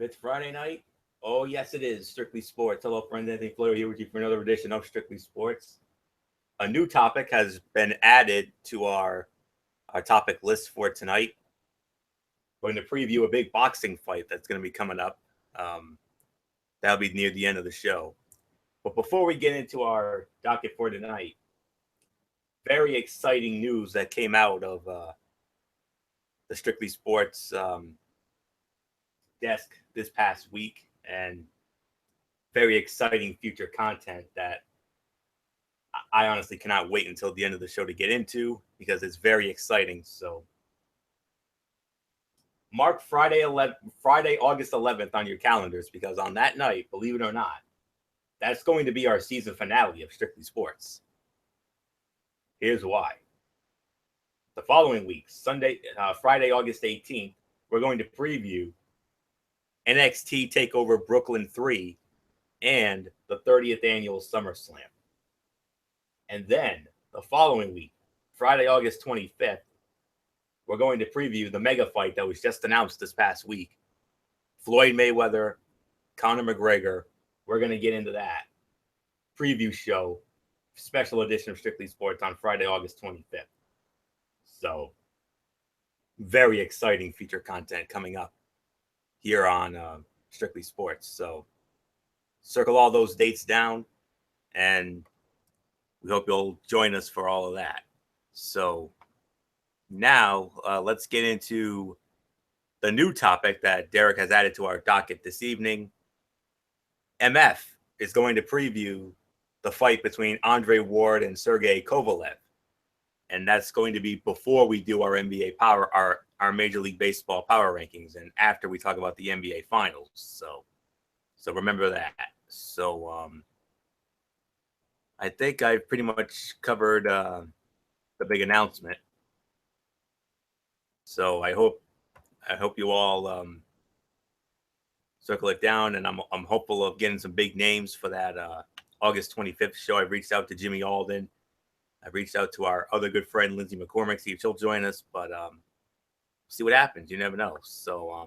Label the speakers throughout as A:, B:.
A: It's Friday night. Oh, yes, it is. Strictly Sports. Hello, friend. Anthony Fleur here with you for another edition of Strictly Sports. A new topic has been added to our topic list for tonight. We're going to preview a big boxing fight that's going to be coming up. Um, that'll be near the end of the show. But before we get into our docket for tonight, very exciting news that came out of the Strictly Sports desk this past week, and very exciting future content that I honestly cannot wait until the end of the show to get into because it's very exciting. So mark Friday, August 11th on your calendars because on that night, believe it or not, that's going to be our season finale of Strictly Sports. Here's why. The following week, Friday, August 18th, we're going to preview NXT TakeOver Brooklyn 3 and the 30th annual SummerSlam. And then the following week, Friday, August 25th, we're going to preview the mega fight that was just announced this past week. Floyd Mayweather, Conor McGregor. We're going to get into that preview show, special edition of Strictly Sports on Friday, August 25th. So, very exciting feature content coming up here on Strictly Sports. So, circle all those dates down, and we hope you'll join us for all of that. So, now let's get into the new topic that Derek has added to our docket this evening. MF is going to preview the fight between Andre Ward and Sergey Kovalev. And that's going to be before we do our NBA power, our Major League Baseball power rankings, and after we talk about the NBA finals. So remember that. So I think I've pretty much covered the big announcement. So I hope you all circle it down, and I'm hopeful of getting some big names for that August 25th show. I reached out to Jimmy Alden. I reached out to our other good friend Lindsay McCormick, see if she'll join us, but see what happens. You never know. So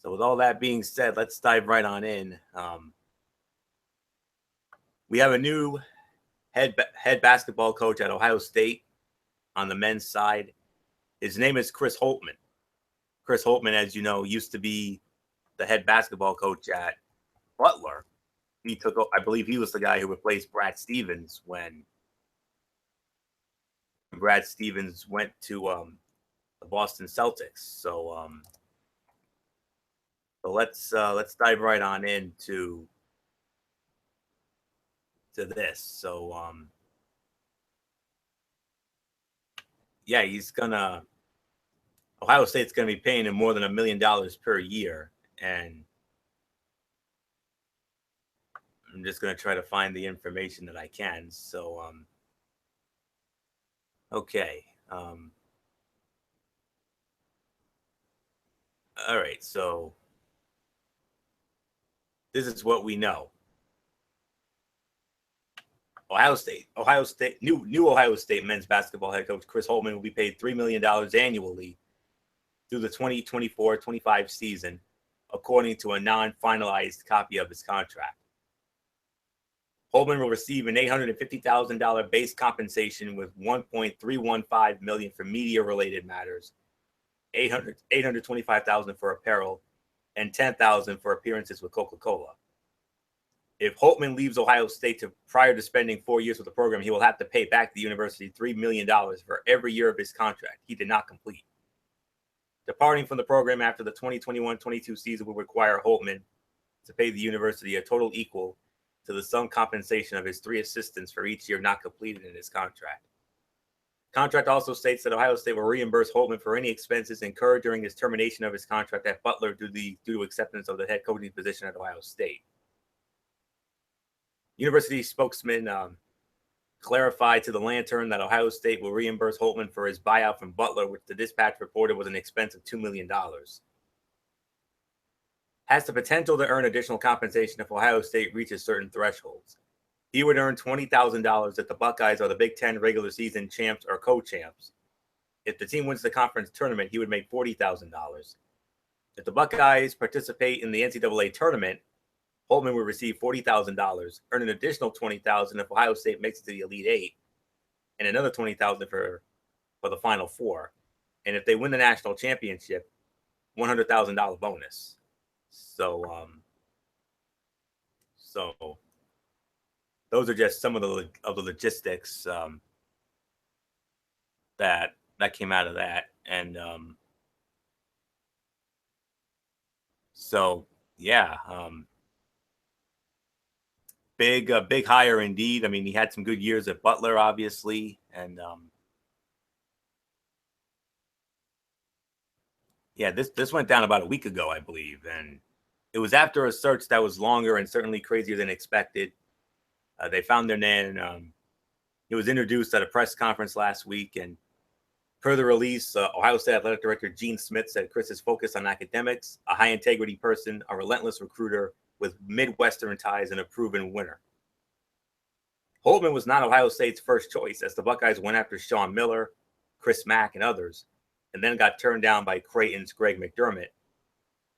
A: with all that being said, let's dive right on in. We have a new head basketball coach at Ohio State on the men's side. His name is Chris Holtmann. Chris Holtmann, as you know, used to be the head basketball coach at Butler. I believe he was the guy who replaced Brad Stevens when Brad Stevens went to the Boston Celtics. So let's dive right on into this. So yeah, Ohio State's gonna be paying him more than $1 million per year, and I'm just gonna try to find the information that I can. So okay. All right, so this is what we know. Ohio State, new Ohio State men's basketball head coach Chris Holtmann will be paid $3 million annually through the 2024-25 season, according to a non-finalized copy of his contract. Holtmann will receive an $850,000 base compensation with $1.315 million for media-related matters, $825,000 for apparel, and $10,000 for appearances with Coca-Cola. If Holtmann leaves Ohio State prior to spending 4 years with the program, he will have to pay back the university $3 million for every year of his contract he did not complete. Departing from the program after the 2021-22 season will require Holtmann to pay the university a total equal to the sum compensation of his 3 assistants for each year not completed in his contract. Contract also states that Ohio State will reimburse Holtmann for any expenses incurred during his termination of his contract at Butler due to acceptance of the head coaching position at Ohio State. University spokesman clarified to the Lantern that Ohio State will reimburse Holtmann for his buyout from Butler, which the Dispatch reported was an expense of $2 million. Has the potential to earn additional compensation if Ohio State reaches certain thresholds. He would earn $20,000 if the Buckeyes are the Big Ten regular season champs or co-champs. If the team wins the conference tournament, he would make $40,000. If the Buckeyes participate in the NCAA tournament, Holtmann would receive $40,000, earn an additional $20,000 if Ohio State makes it to the Elite Eight, and another $20,000 for the Final Four. And if they win the national championship, $100,000 bonus. So those are just some of the logistics that came out of that, and so yeah, big hire indeed. I mean, he had some good years at Butler, obviously, and yeah, this went down about a week ago, I believe, and it was after a search that was longer and certainly crazier than expected. They found their man. He was introduced at a press conference last week, and per the release, Ohio State Athletic Director Gene Smith said Chris is focused on academics, a high-integrity person, a relentless recruiter with Midwestern ties, and a proven winner. Holtmann was not Ohio State's first choice, as the Buckeyes went after Sean Miller, Chris Mack, and others, and then got turned down by Creighton's Greg McDermott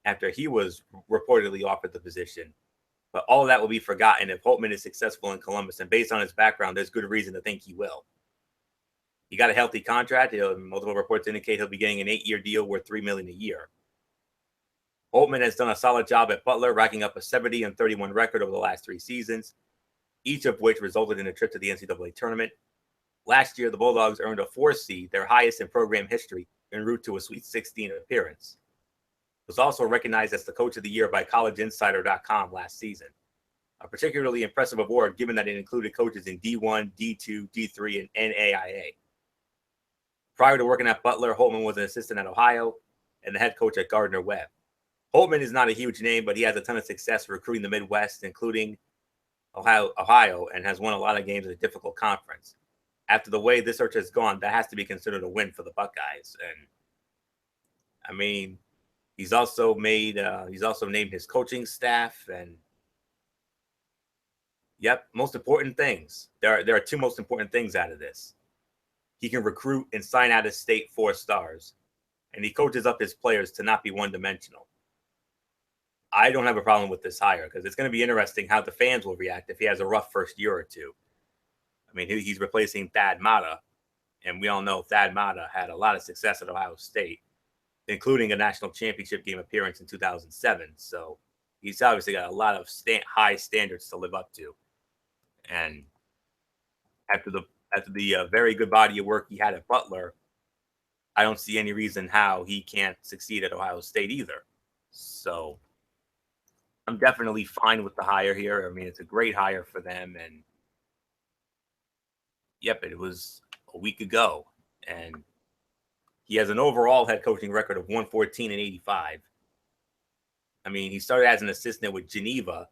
A: after he was reportedly offered the position. But all of that will be forgotten if Holtmann is successful in Columbus, and based on his background, there's good reason to think he will. He got a healthy contract. Multiple reports indicate he'll be getting an 8-year deal worth $3 million a year. Holtmann has done a solid job at Butler, racking up a 70-31 record over the last 3 seasons, each of which resulted in a trip to the NCAA tournament. Last year, the Bulldogs earned a 4 seed, their highest in program history, en route to a Sweet 16 appearance. He was also recognized as the Coach of the Year by CollegeInsider.com last season. A particularly impressive award, given that it included coaches in D1, D2, D3, and NAIA. Prior to working at Butler, Holtmann was an assistant at Ohio and the head coach at Gardner-Webb. Holtmann is not a huge name, but he has a ton of success recruiting the Midwest, including Ohio, and has won a lot of games in a difficult conference. After the way this search has gone, that has to be considered a win for the Buckeyes. And I mean, he's also named his coaching staff, and yep, most important things. There are 2 most important things out of this. He can recruit and sign out of state 4 stars, and he coaches up his players to not be one-dimensional. I don't have a problem with this hire because it's going to be interesting how the fans will react if he has a rough first year or 2. I mean, he's replacing Thad Matta, and we all know Thad Matta had a lot of success at Ohio State, including a national championship game appearance in 2007. So he's obviously got a lot of high standards to live up to. And after the very good body of work he had at Butler, I don't see any reason how he can't succeed at Ohio State either. So I'm definitely fine with the hire here. I mean, it's a great hire for them. And yep, it was a week ago. And he has an overall head coaching record of 114-85. I mean, he started as an assistant with Geneva,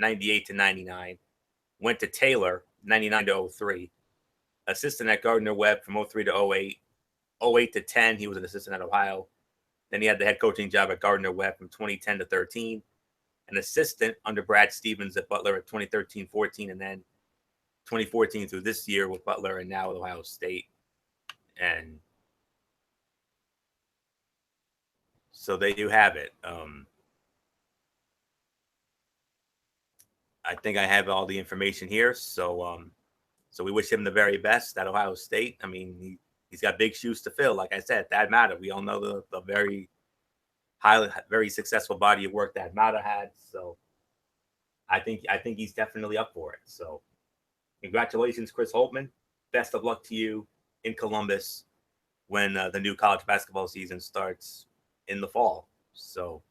A: 98-99. Went to Taylor, 99-03. Assistant at Gardner-Webb from 03 to 08. 08 to 10, he was an assistant at Ohio. Then he had the head coaching job at Gardner-Webb from 2010 to 13. An assistant under Brad Stevens at Butler at 2013-14, and then 2014 through this year with Butler, and now with Ohio State. And so there you have it. I think I have all the information here. So we wish him the very best at Ohio State. I mean, he's got big shoes to fill. Like I said, Thad Matta. We all know the very very successful body of work that Matta had. So I think he's definitely up for it. So congratulations, Chris Holtmann. Best of luck to you in Columbus when the new college basketball season starts in the fall. So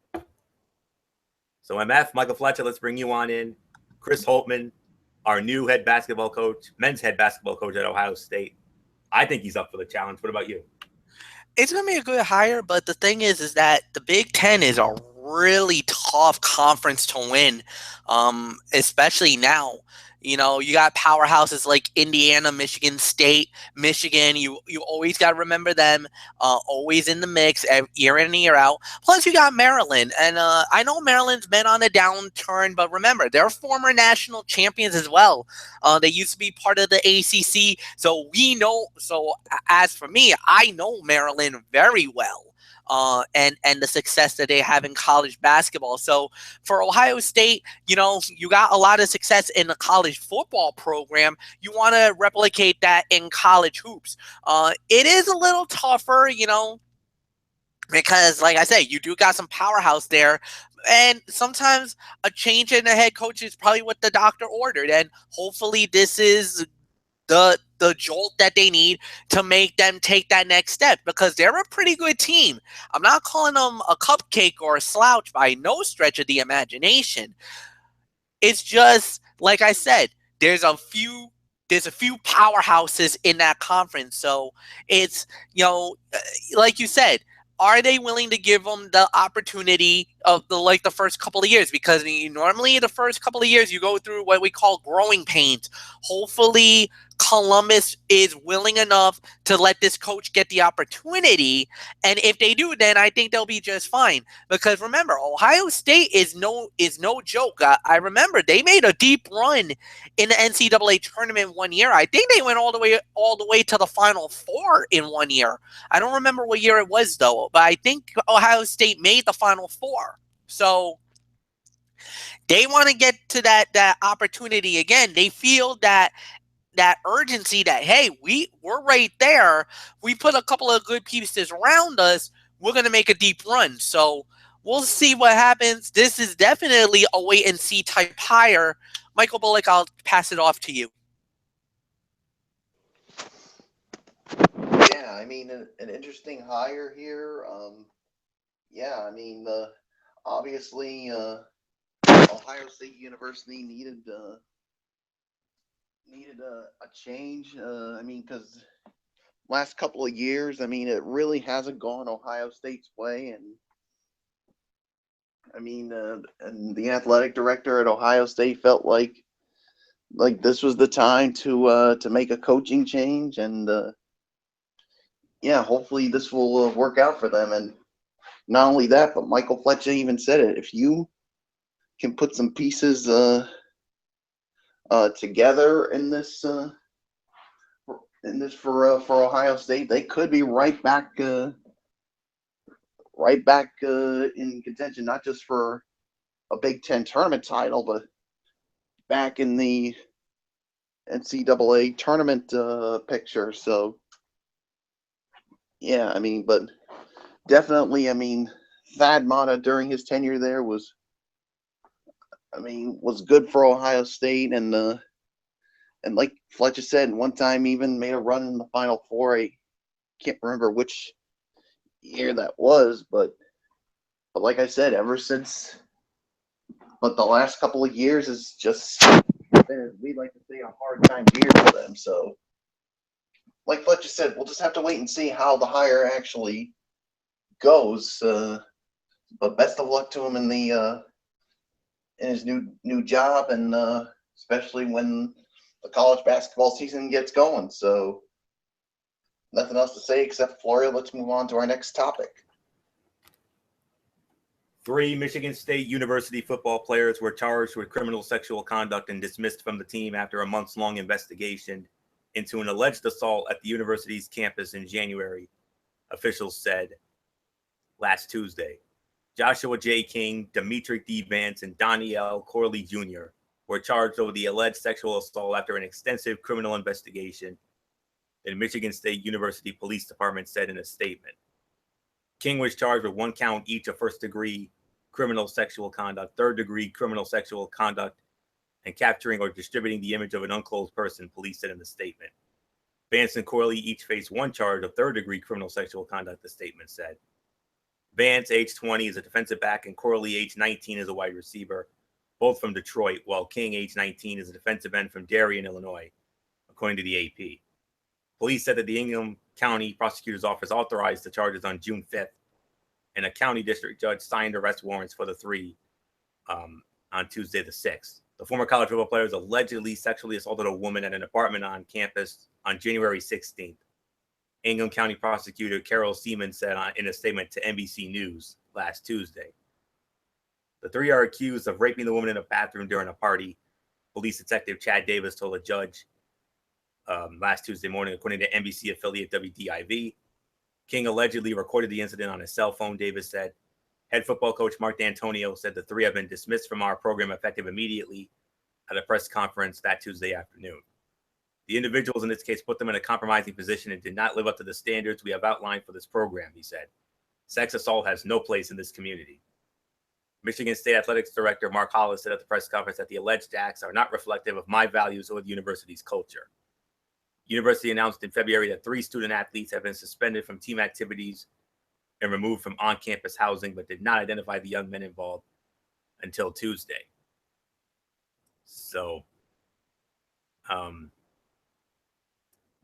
A: MF, Michael Fletcher, let's bring you on in. Chris Holtmann, our new men's head basketball coach at Ohio State. I think he's up for the challenge. What about you?
B: It's going to be a good hire, but the thing is that the Big Ten is a really tough conference to win, especially now. You know, you got powerhouses like Indiana, Michigan State, Michigan. You always got to remember them, always in the mix, year in and year out. Plus, you got Maryland. And I know Maryland's been on a downturn, but remember, they're former national champions as well. They used to be part of the ACC. So we know. So as for me, I know Maryland very well. and the success that they have in college basketball. So for Ohio State, you got a lot of success in the college football program. You want to replicate that in college hoops. It is a little tougher, because like I say, you do got some powerhouse there. And sometimes a change in the head coach is probably what the doctor ordered. And hopefully this is the jolt that they need to make them take that next step, because they're a pretty good team. I'm not calling them a cupcake or a slouch by no stretch of the imagination. It's just like I said, there's a few powerhouses in that conference. So it's, like you said, are they willing to give them the opportunity of the first couple of years? Because normally the first couple of years you go through what we call growing pains. Hopefully Columbus is willing enough to let this coach get the opportunity, and if they do, then I think they'll be just fine. Because remember, Ohio State is no joke. I remember they made a deep run in the NCAA tournament one year. I think they went all the way to the Final Four in one year. I don't remember what year it was though, but I think Ohio State made the Final Four. So they want to get to that opportunity again. They feel that urgency that, hey, we're right there. We put a couple of good pieces around us. We're going to make a deep run. So we'll see what happens. This is definitely a wait and see type hire. Michael Bullock, I'll pass it off to you.
C: Yeah, I mean, an interesting hire here. Yeah, I mean, obviously, Ohio State University needed a change. I mean, because last couple of years, I mean, it really hasn't gone Ohio State's way, and I mean, and the athletic director at Ohio State felt like this was the time to make a coaching change, and yeah, hopefully this will work out for them. And not only that, but Michael Fletcher even said it: if you can put some pieces together in this for Ohio State, they could be right back in contention, not just for a Big Ten tournament title, but back in the NCAA tournament picture. So yeah, I mean, but definitely, I mean, Thad Matta during his tenure there was good for Ohio State, and like Fletcher said, one time even made a run in the Final Four. I can't remember which year that was, but like I said, ever since, but the last couple of years has just been, we'd like to say, a hard time year for them. So, like Fletcher said, we'll just have to wait and see how the hire actually goes. But best of luck to him in his new job, and especially when the college basketball season gets going. So, nothing else to say except, Florio, let's move on to our next topic.
A: 3 Michigan State University football players were charged with criminal sexual conduct and dismissed from the team after a months-long investigation into an alleged assault at the university's campus in January, officials said last Tuesday. Joshua J. King, Dimitri D. Vance, and Donnie L. Corley Jr. were charged over the alleged sexual assault after an extensive criminal investigation, the Michigan State University Police Department said in a statement. King was charged with 1 count each of first-degree criminal sexual conduct, third-degree criminal sexual conduct, and capturing or distributing the image of an unclothed person, police said in the statement. Vance and Corley each face 1 charge of third-degree criminal sexual conduct, the statement said. Vance, age 20, is a defensive back, and Corley, age 19, is a wide receiver, both from Detroit, while King, age 19, is a defensive end from Darien, Illinois, according to the AP. Police said that the Ingham County Prosecutor's Office authorized the charges on June 5th, and a county district judge signed arrest warrants for the 3 on Tuesday the 6th. The former college football players allegedly sexually assaulted a woman at an apartment on campus on January 16th. Ingham County Prosecutor Carol Seaman said in a statement to NBC News last Tuesday. The 3 are accused of raping the woman in a bathroom during a party. Police Detective Chad Davis told a judge last Tuesday morning, according to NBC affiliate WDIV. King allegedly recorded the incident on his cell phone, Davis said. Head football coach Mark D'Antonio said the three have been dismissed from our program effective immediately at a press conference that Tuesday afternoon. The individuals in this case put them in a compromising position and did not live up to the standards we have outlined for this program, he said. Sex assault has no place in this community. Michigan State Athletics Director Mark Hollis said at the press conference that the alleged acts are not reflective of my values or the university's culture. University announced in February that 3 student athletes have been suspended from team activities and removed from on-campus housing, but did not identify the young men involved until Tuesday. So,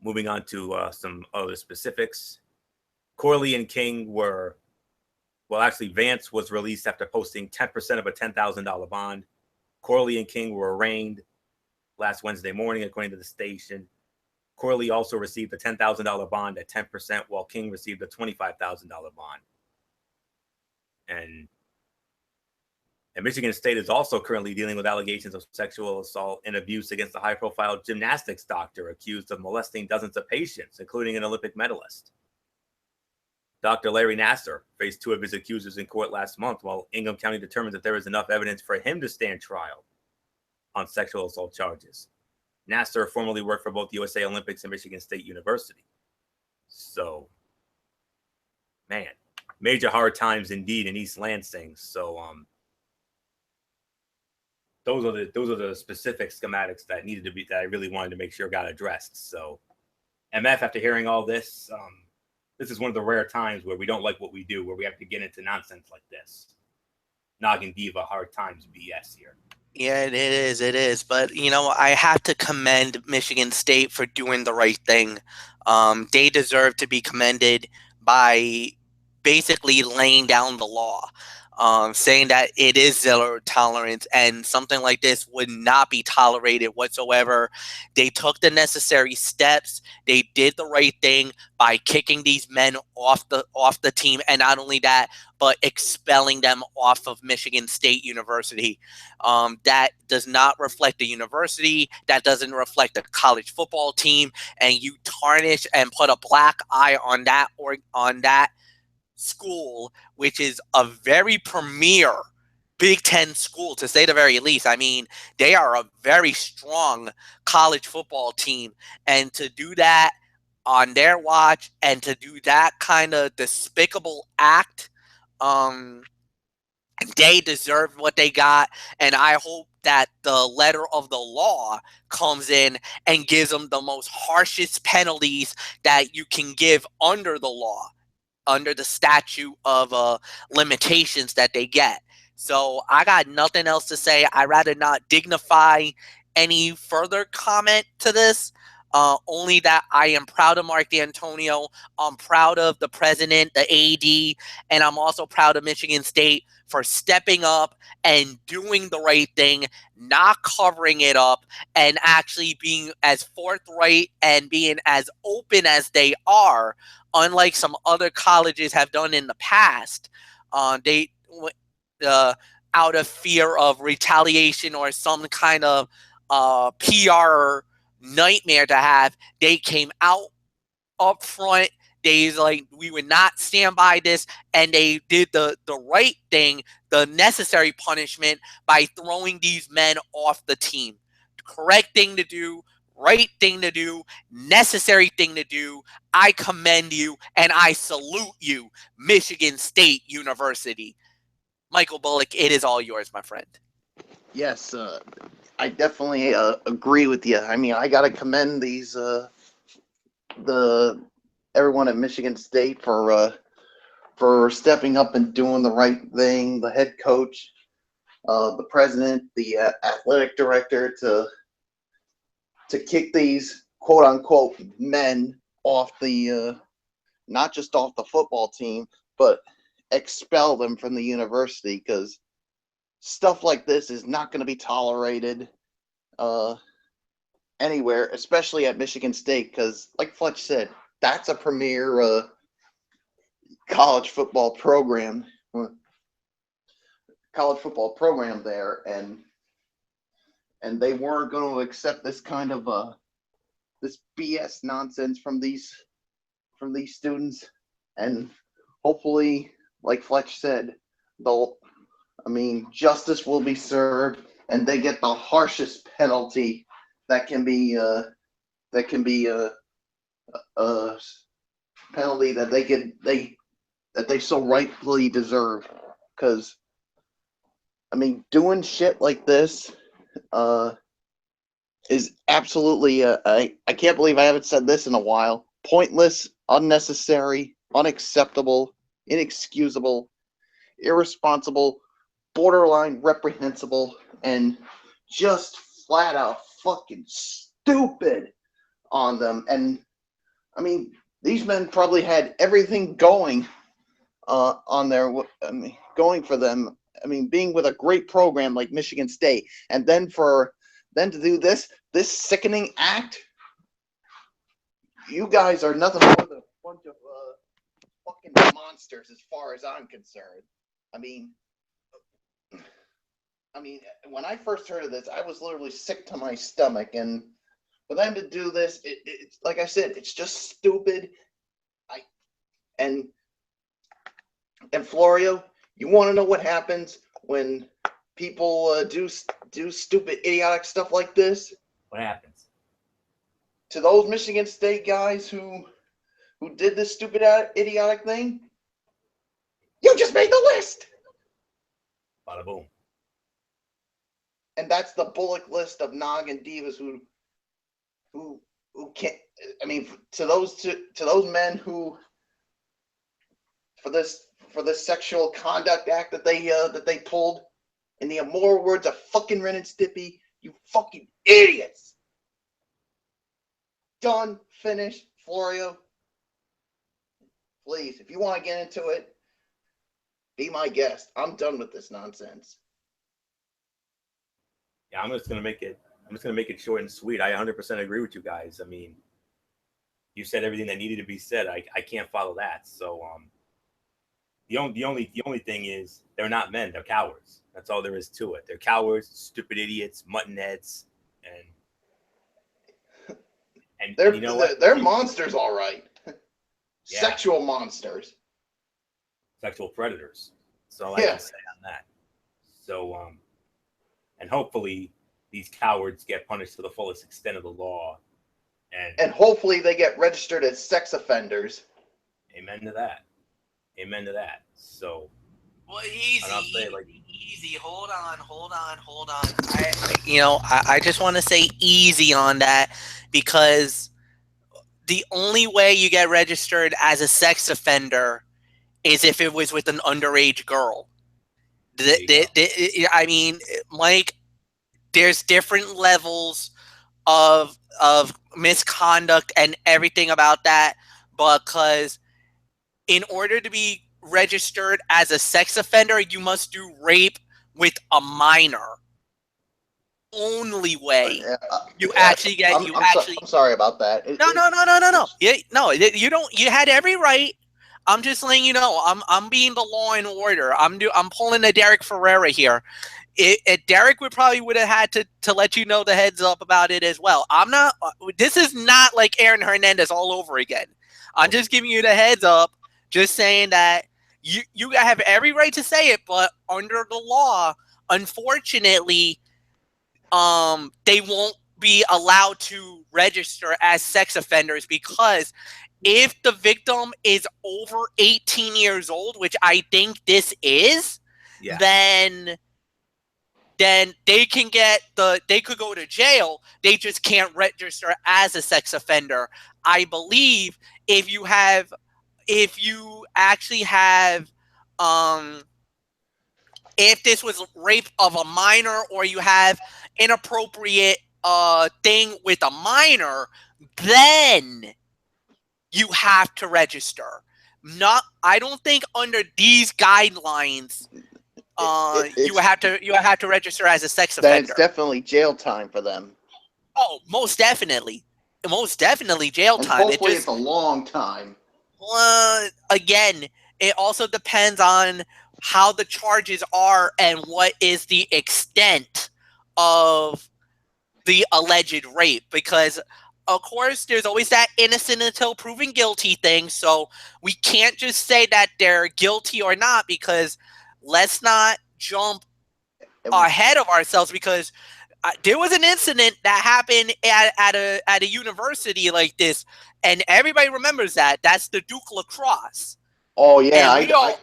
A: moving on to some other specifics. Corley and King were, well, actually, Vance was released after posting 10% of a $10,000 bond. Corley and King were arraigned last Wednesday morning, according to the station. Corley also received a $10,000 bond at 10%, while King received a $25,000 bond. And Michigan State is also currently dealing with allegations of sexual assault and abuse against a high-profile gymnastics doctor accused of molesting dozens of patients, including an Olympic medalist. Dr. Larry Nassar faced 2 of his accusers in court last month, while Ingham County determined that there is enough evidence for him to stand trial on sexual assault charges. Nassar formerly worked for both USA Olympics and Michigan State University. So, man, major hard times indeed in East Lansing. So, those are the specific schematics that needed to be, that I really wanted to make sure got addressed. So, MF, after hearing all this, this is one of the rare times where we don't like what we do, where we have to get into nonsense like this. Noggin Diva hard times BS here.
B: Yeah, it is. It is. But, I have to commend Michigan State for doing the right thing. They deserve to be commended by basically laying down the law, saying that it is zero tolerance and something like this would not be tolerated whatsoever. They took the necessary steps. They did the right thing by kicking these men off the team, and not only that, but expelling them off of Michigan State University. That does not reflect the university. That doesn't reflect the college football team. And you tarnish and put a black eye on that school, which is a very premier Big Ten school, to say the very least. I mean, they are a very strong college football team. And to do that on their watch and to do that kind of despicable act, they deserve what they got, and I hope that the letter of the law comes in and gives them the most harshest penalties that you can give under the law, under the statute of limitations that they get. So I got nothing else to say. I'd rather not dignify any further comment to this. Only that I am proud of Mark D'Antonio. I'm proud of the president, the AD, and I'm also proud of Michigan State for stepping up and doing the right thing, not covering it up, and actually being as forthright and being as open as they are, unlike some other colleges have done in the past. They out of fear of retaliation or some kind of PR nightmare to have, they came out up front. They like, we would not stand by this, and they did the right thing, the necessary punishment by throwing these men off the team. Correct thing to do, right thing to do, necessary thing to do. I commend you and I salute you, Michigan State University. Michael Bullock, it is all yours, my friend.
C: Yes, I definitely agree with you. I mean, I got to commend these everyone at Michigan State for stepping up and doing the right thing. The head coach, the president, the athletic director to kick these quote unquote men off the not just off the football team, but expel them from the university, because stuff like this is not going to be tolerated anywhere, especially at Michigan State, because like Fletch said, that's a premier college football program there, and they weren't going to accept this kind of this BS nonsense from these students. And hopefully, like Fletch said, justice will be served, and they get the harshest penalty that can be a penalty that they so rightfully deserve. Because doing shit like this is absolutely I can't believe I haven't said this in a while. Pointless, unnecessary, unacceptable, inexcusable, irresponsible, borderline reprehensible, and just flat out fucking stupid on them. And these men probably had everything going going for them. Being with a great program like Michigan State, and then to do this sickening act, you guys are nothing more than a bunch of fucking monsters as far as I'm concerned. When I first heard of this, I was literally sick to my stomach, and for them to do this, it's like I said, it's just stupid. And Florio, you want to know what happens when people do stupid, idiotic stuff like this?
A: What happens?
C: To those Michigan State guys who did this stupid, idiotic thing, you just made the list.
A: Bada boom.
C: And that's the bullet list of noggin divas who can't. To those men who, for this sexual conduct act that they pulled, in the immoral words of fucking Ren and Stimpy, you fucking idiots. Done, finished, Florio. Please, if you want to get into it, be my guest. I'm done with this nonsense.
A: Yeah, I'm just gonna make it short and sweet. I 100% agree with you guys. You said everything that needed to be said. I can't follow that. So the only thing is they're not men. They're cowards. That's all there is to it. They're cowards, stupid idiots, mutton heads, and
C: they're
A: you know what?
C: They're monsters, all right.
A: Yeah.
C: Sexual monsters.
A: Sexual predators. So I can say on that. So and hopefully these cowards get punished to the fullest extent of the law, and
C: hopefully they get registered as sex offenders.
A: Amen to that. Amen to that. So,
B: well, easy. Hold on. I just want to say easy on that, because the only way you get registered as a sex offender is if it was with an underage girl. Mike, there's different levels of misconduct and everything about that, because in order to be registered as a sex offender, you must do rape with a minor. Only way you actually get.
C: I'm sorry about that.
B: No. You don't. You had every right. I'm just letting you know. I'm being the law and order. I'm pulling a Derek Ferreira here. Derek would have had to let you know the heads up about it as well. I'm not. This is not like Aaron Hernandez all over again. I'm just giving you the heads up. Just saying that you have every right to say it, but under the law, unfortunately, they won't be allowed to register as sex offenders, because if the victim is over 18 years old, which I think this is, then they can they could go to jail. They just can't register as a sex offender. I believe if you actually have, if this was rape of a minor, or you have inappropriate thing with a minor, then you have to register. I don't think under these guidelines, you have to register as a sex offender.
C: Then it's definitely jail time for them.
B: Oh, most definitely jail time.
C: And hopefully it's a long time.
B: Again, it also depends on how the charges are and what is the extent of the alleged rape, because of course, there's always that innocent until proven guilty thing. So we can't just say that they're guilty or not, because let's not jump ahead of ourselves, because there was an incident that happened at a university like this, and everybody remembers that. That's the Duke lacrosse.
C: Oh yeah,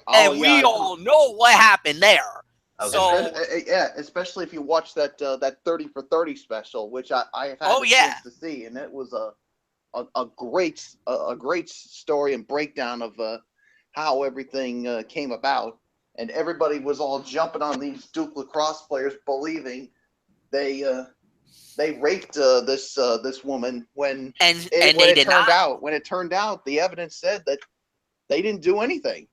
B: and we all know what happened there.
A: Okay.
B: So
C: especially if you watch that 30 for 30 special, which I have had the chance to see, and it was a great story and breakdown of how everything came about, and everybody was all jumping on these Duke lacrosse players, believing they raped this woman when it turned out the evidence said that they didn't do anything.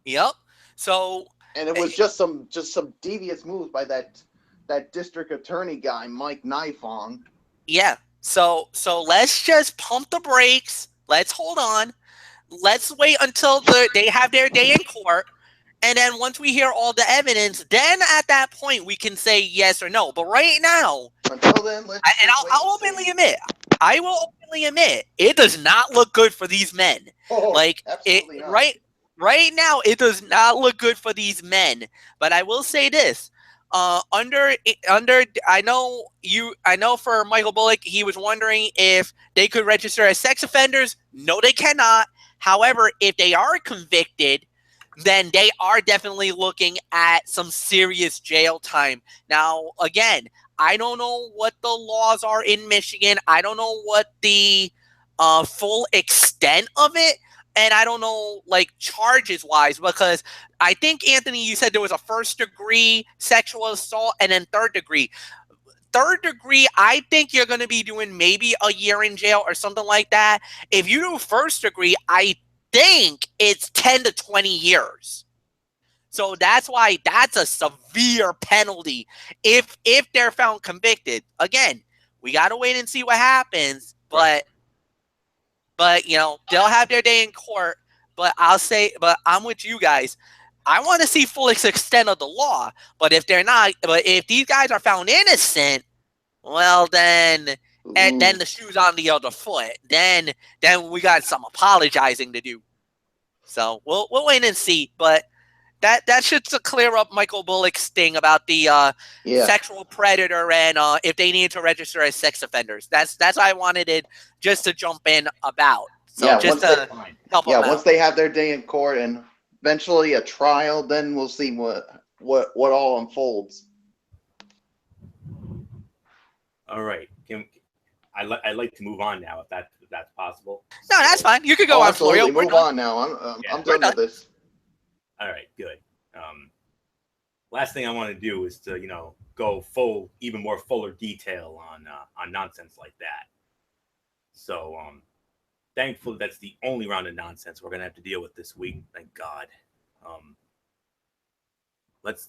B: Yep. So,
C: and it was just some devious moves by that district attorney guy, Mike Nifong.
B: Yeah. So let's just pump the brakes. Let's hold on. Let's wait until they have their day in court. And then once we hear all the evidence, then at that point we can say yes or no. But right now,
C: until then,
B: I'll openly admit, I will openly admit, it does not look good for these men.
C: Absolutely not.
B: Right now, it does not look good for these men. But I will say this: I know for Michael Bullock, he was wondering if they could register as sex offenders. No, they cannot. However, if they are convicted, then they are definitely looking at some serious jail time. Now, again, I don't know what the laws are in Michigan. I don't know what the full extent of it, and I don't know, like, charges-wise, because I think, Anthony, you said there was a first-degree sexual assault and then third-degree. Third-degree, I think you're going to be doing maybe a year in jail or something like that. If you do first-degree, I think it's 10 to 20 years. So that's why that's a severe penalty if they're found convicted. Again, we got to wait and see what happens, but you know, they'll have their day in court. But I'm with you guys. I want to see full extent of the law, but if these guys are found innocent, well then and then the shoe's on the other foot. Then we got some apologizing to do. So we'll wait and see, but that should clear up Michael Bullock's thing about the sexual predator and if they need to register as sex offenders. That's what I wanted it just to jump in about. So help them out.
C: Once they have their day in court and eventually a trial, then we'll see what all unfolds.
A: All right. I'd like to move on now if that's possible.
B: No, that's fine. You can go on, Florio.
C: Move on now. I'm done with this.
A: All right, good. Last thing I want to do is to go even more fuller detail on nonsense like that. So thankfully that's the only round of nonsense we're gonna have to deal with this week. Thank God. Let's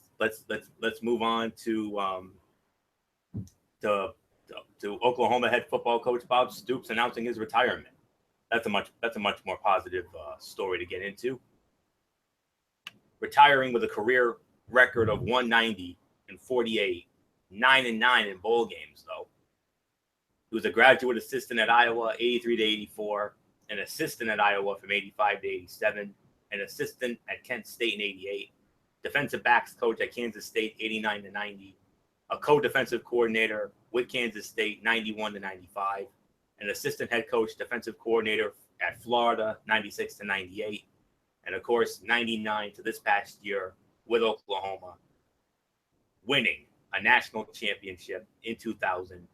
A: move on to Oklahoma head football coach Bob Stoops announcing his retirement. That's a much more positive story to get into. Retiring with a career record of 190 and 48, 9-9 in bowl games, though. He was a graduate assistant at Iowa, 83 to 84, an assistant at Iowa from 85 to 87, an assistant at Kent State in 88, defensive backs coach at Kansas State, 89 to 90, a co-defensive coordinator with Kansas State, 91 to 95, an assistant head coach, defensive coordinator at Florida, 96 to 98, and of course, 99 to this past year with Oklahoma, winning a national championship in 2000,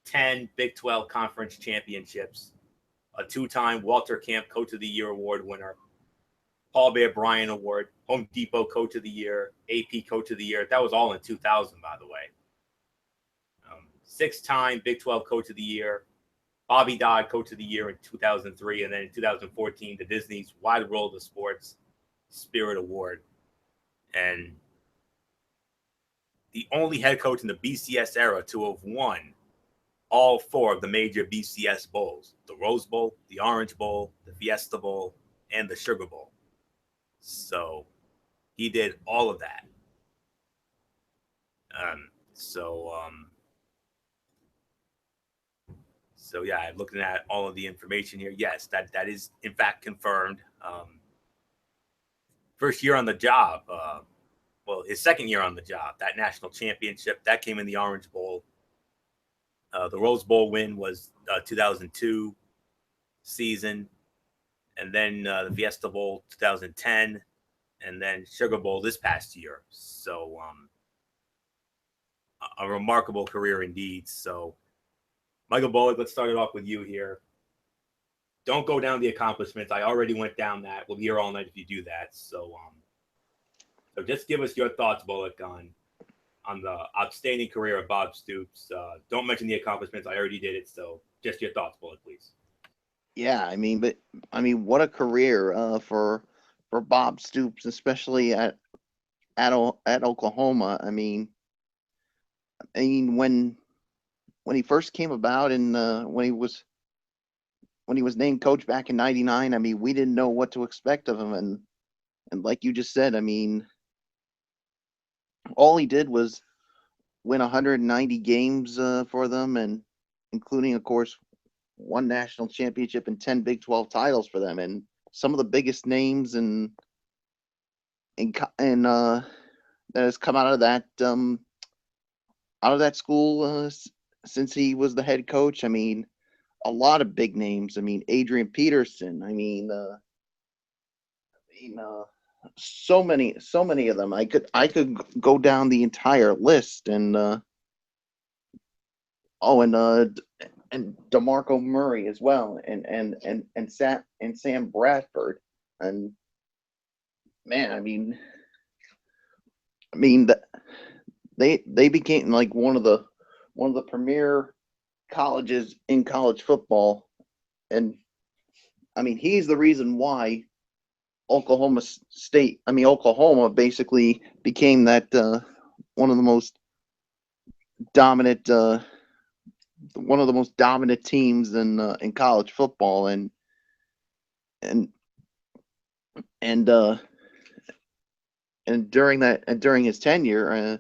A: 10 Big 12 conference championships, a two-time Walter Camp Coach of the Year award winner, Paul Bear Bryant Award, Home Depot Coach of the Year, AP Coach of the Year. That was all in 2000, by the way. Six-time Big 12 Coach of the Year, Bobby Dodd Coach of the Year in 2003, and then in 2014, the Disney's Wide World of Sports Spirit Award. And the only head coach in the BCS era to have won all four of the major BCS bowls: the Rose Bowl, the Orange Bowl, the Fiesta Bowl, and the Sugar Bowl. So he did all of that. So yeah, looking at all of the information here, yes, that is in fact confirmed. First year on the job, well, his second year on the job, that national championship that came in the Orange Bowl. The Rose Bowl win was 2002 season, and then the Fiesta Bowl 2010, and then Sugar Bowl this past year. So a remarkable career indeed. So Michael Bullock, let's start it off with you here. Don't go down the accomplishments. I already went down that. We'll be here all night if you do that. So just give us your thoughts, Bullock, on the outstanding career of Bob Stoops. Don't mention the accomplishments. I already did it. So just your thoughts, Bullock, please.
C: Yeah, what a career for Bob Stoops, especially at Oklahoma. I mean, when he first came about and when he was named coach back in '99, I mean, we didn't know what to expect of him, and like you just said, I mean, all he did was win 190 games for them, and including, of course, one national championship and 10 Big 12 titles for them, and some of the biggest names and that has come out of that school since he was the head coach. I mean, a lot of big names. I mean, Adrian Peterson. I mean, so many of them. I could go down the entire list, and DeMarco Murray as well, and Sam Bradford, and man, I mean, they became like one of the premier colleges in college football, and I mean, he's the reason why Oklahoma basically became that one of the most dominant teams in college football, and during his tenure,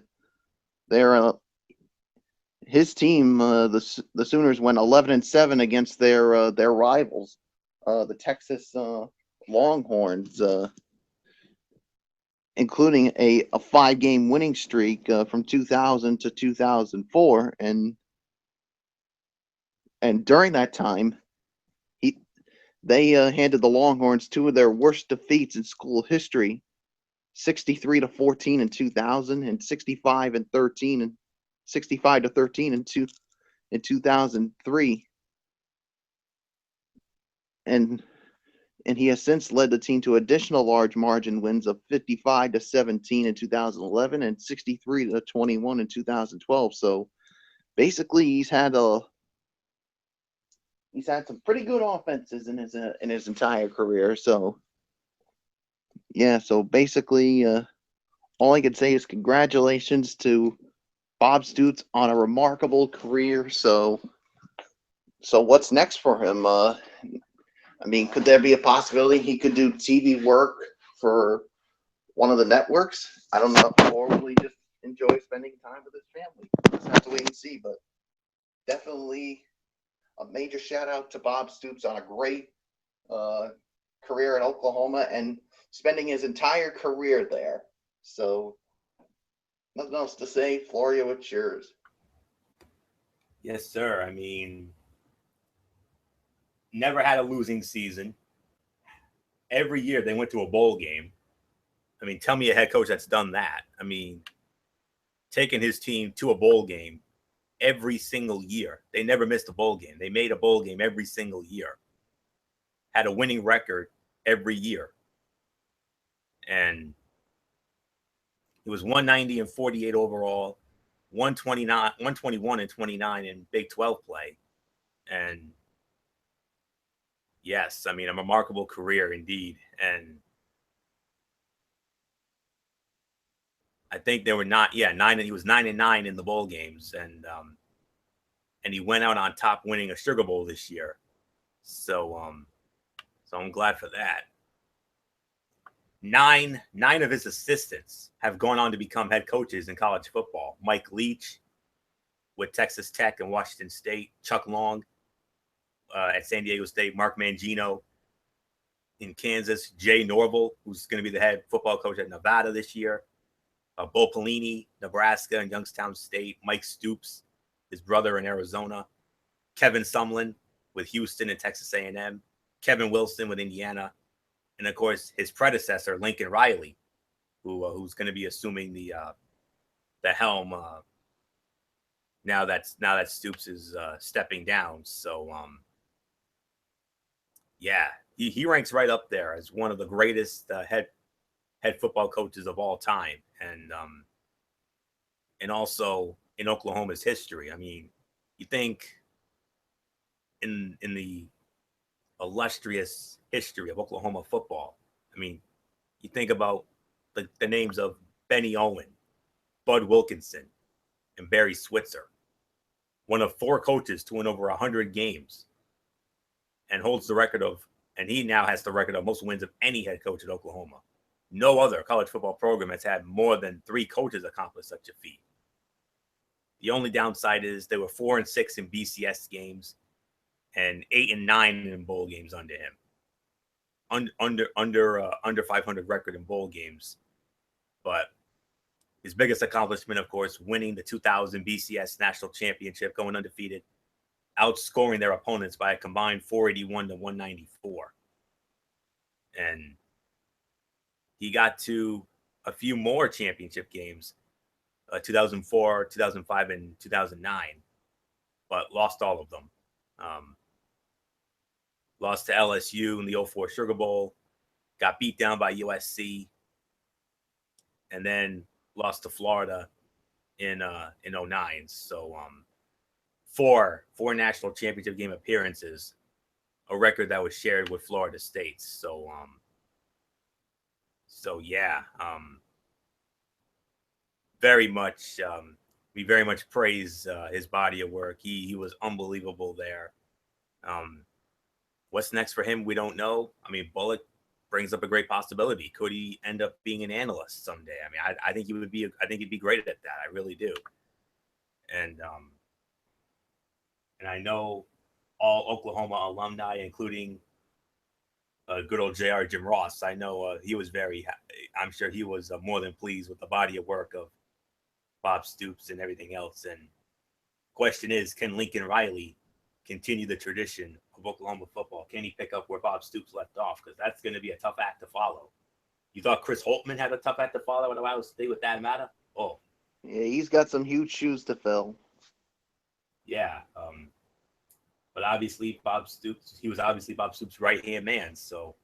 C: his team, the Sooners, went 11-7 against their rivals, the Texas Longhorns, including a 5-game winning streak from 2000 to 2004, and during that time, they handed the Longhorns two of their worst defeats in school history: 63-14 in 2000, and 65-13 in 2003. And he has since led the team to additional large margin wins of 55-17 in 2011 and 63-21 in 2012. So basically, he's had some pretty good offenses in his entire career. So yeah, so basically, all I could say is congratulations to Bob Stoops on a remarkable career. So what's next for him? I mean, could there be a possibility he could do TV work for one of the networks? I don't know, or will he just enjoy spending time with his family? We'll just have to wait and see. But definitely a major shout out to Bob Stoops on a great career in Oklahoma and spending his entire career there. So nothing else to say. Florio, it's yours.
A: Yes, sir. I mean, never had a losing season. Every year they went to a bowl game. I mean, tell me a head coach that's done that. I mean, taking his team to a bowl game every single year. They never missed a bowl game. They made a bowl game every single year. Had a winning record every year. And it was 190 and 48 overall, 121 and 29 in Big 12 play. And yes, I mean, a remarkable career indeed. And I think there were nine. He was 9-9 in the bowl games, and he went out on top, winning a Sugar Bowl this year. So I'm glad for that. Nine of his assistants have gone on to become head coaches in college football. Mike Leach with Texas Tech and Washington State, Chuck Long at San Diego State, Mark Mangino in Kansas, Jay Norvell, who's going to be the head football coach at Nevada this year, Bo Pelini, Nebraska and Youngstown State, Mike Stoops, his brother in Arizona, Kevin Sumlin with Houston and Texas A&M, Kevin Wilson with Indiana, and of course his predecessor Lincoln Riley, who's going to be assuming the helm now that Stoops is stepping down. So yeah, he ranks right up there as one of the greatest head football coaches of all time, and also in Oklahoma's history. I mean, you think in the illustrious history of Oklahoma football, I mean, you think about the names of Benny Owen, Bud Wilkinson, and Barry Switzer, one of 4 coaches to win over 100 games, and holds the record of, and he now has the record of most wins of any head coach at Oklahoma. No other college football program has had more than 3 coaches accomplish such a feat. The only downside is they were 4-6 in BCS games and 8-9 in bowl games under him. Under 500 record in bowl games. But his biggest accomplishment, of course, winning the 2000 BCS National Championship, going undefeated, outscoring their opponents by a combined 481 to 194. And he got to a few more championship games, 2004, 2005, and 2009, but lost all of them. Lost to LSU in the 04 Sugar Bowl, got beat down by USC, and then lost to Florida in 09. So 4 national championship game appearances, a record that was shared with Florida State. So yeah, we very much praise his body of work. He was unbelievable there. What's next for him? We don't know. I mean, Bullock brings up a great possibility. Could he end up being an analyst someday? I mean, I think he'd be great at that. I really do. And I know all Oklahoma alumni, including good old JR Jim Ross. I know he was I'm sure he was more than pleased with the body of work of Bob Stoops and everything else. And question is, can Lincoln Riley continue the tradition of Oklahoma football? Can he pick up where Bob Stoops left off? Because that's going to be a tough act to follow. You thought Chris Holtman had a tough act to follow at Ohio State with that matter? Oh,
C: Yeah, he's got some huge shoes to fill.
A: yeah. But obviously he was obviously Bob Stoops' right-hand man. So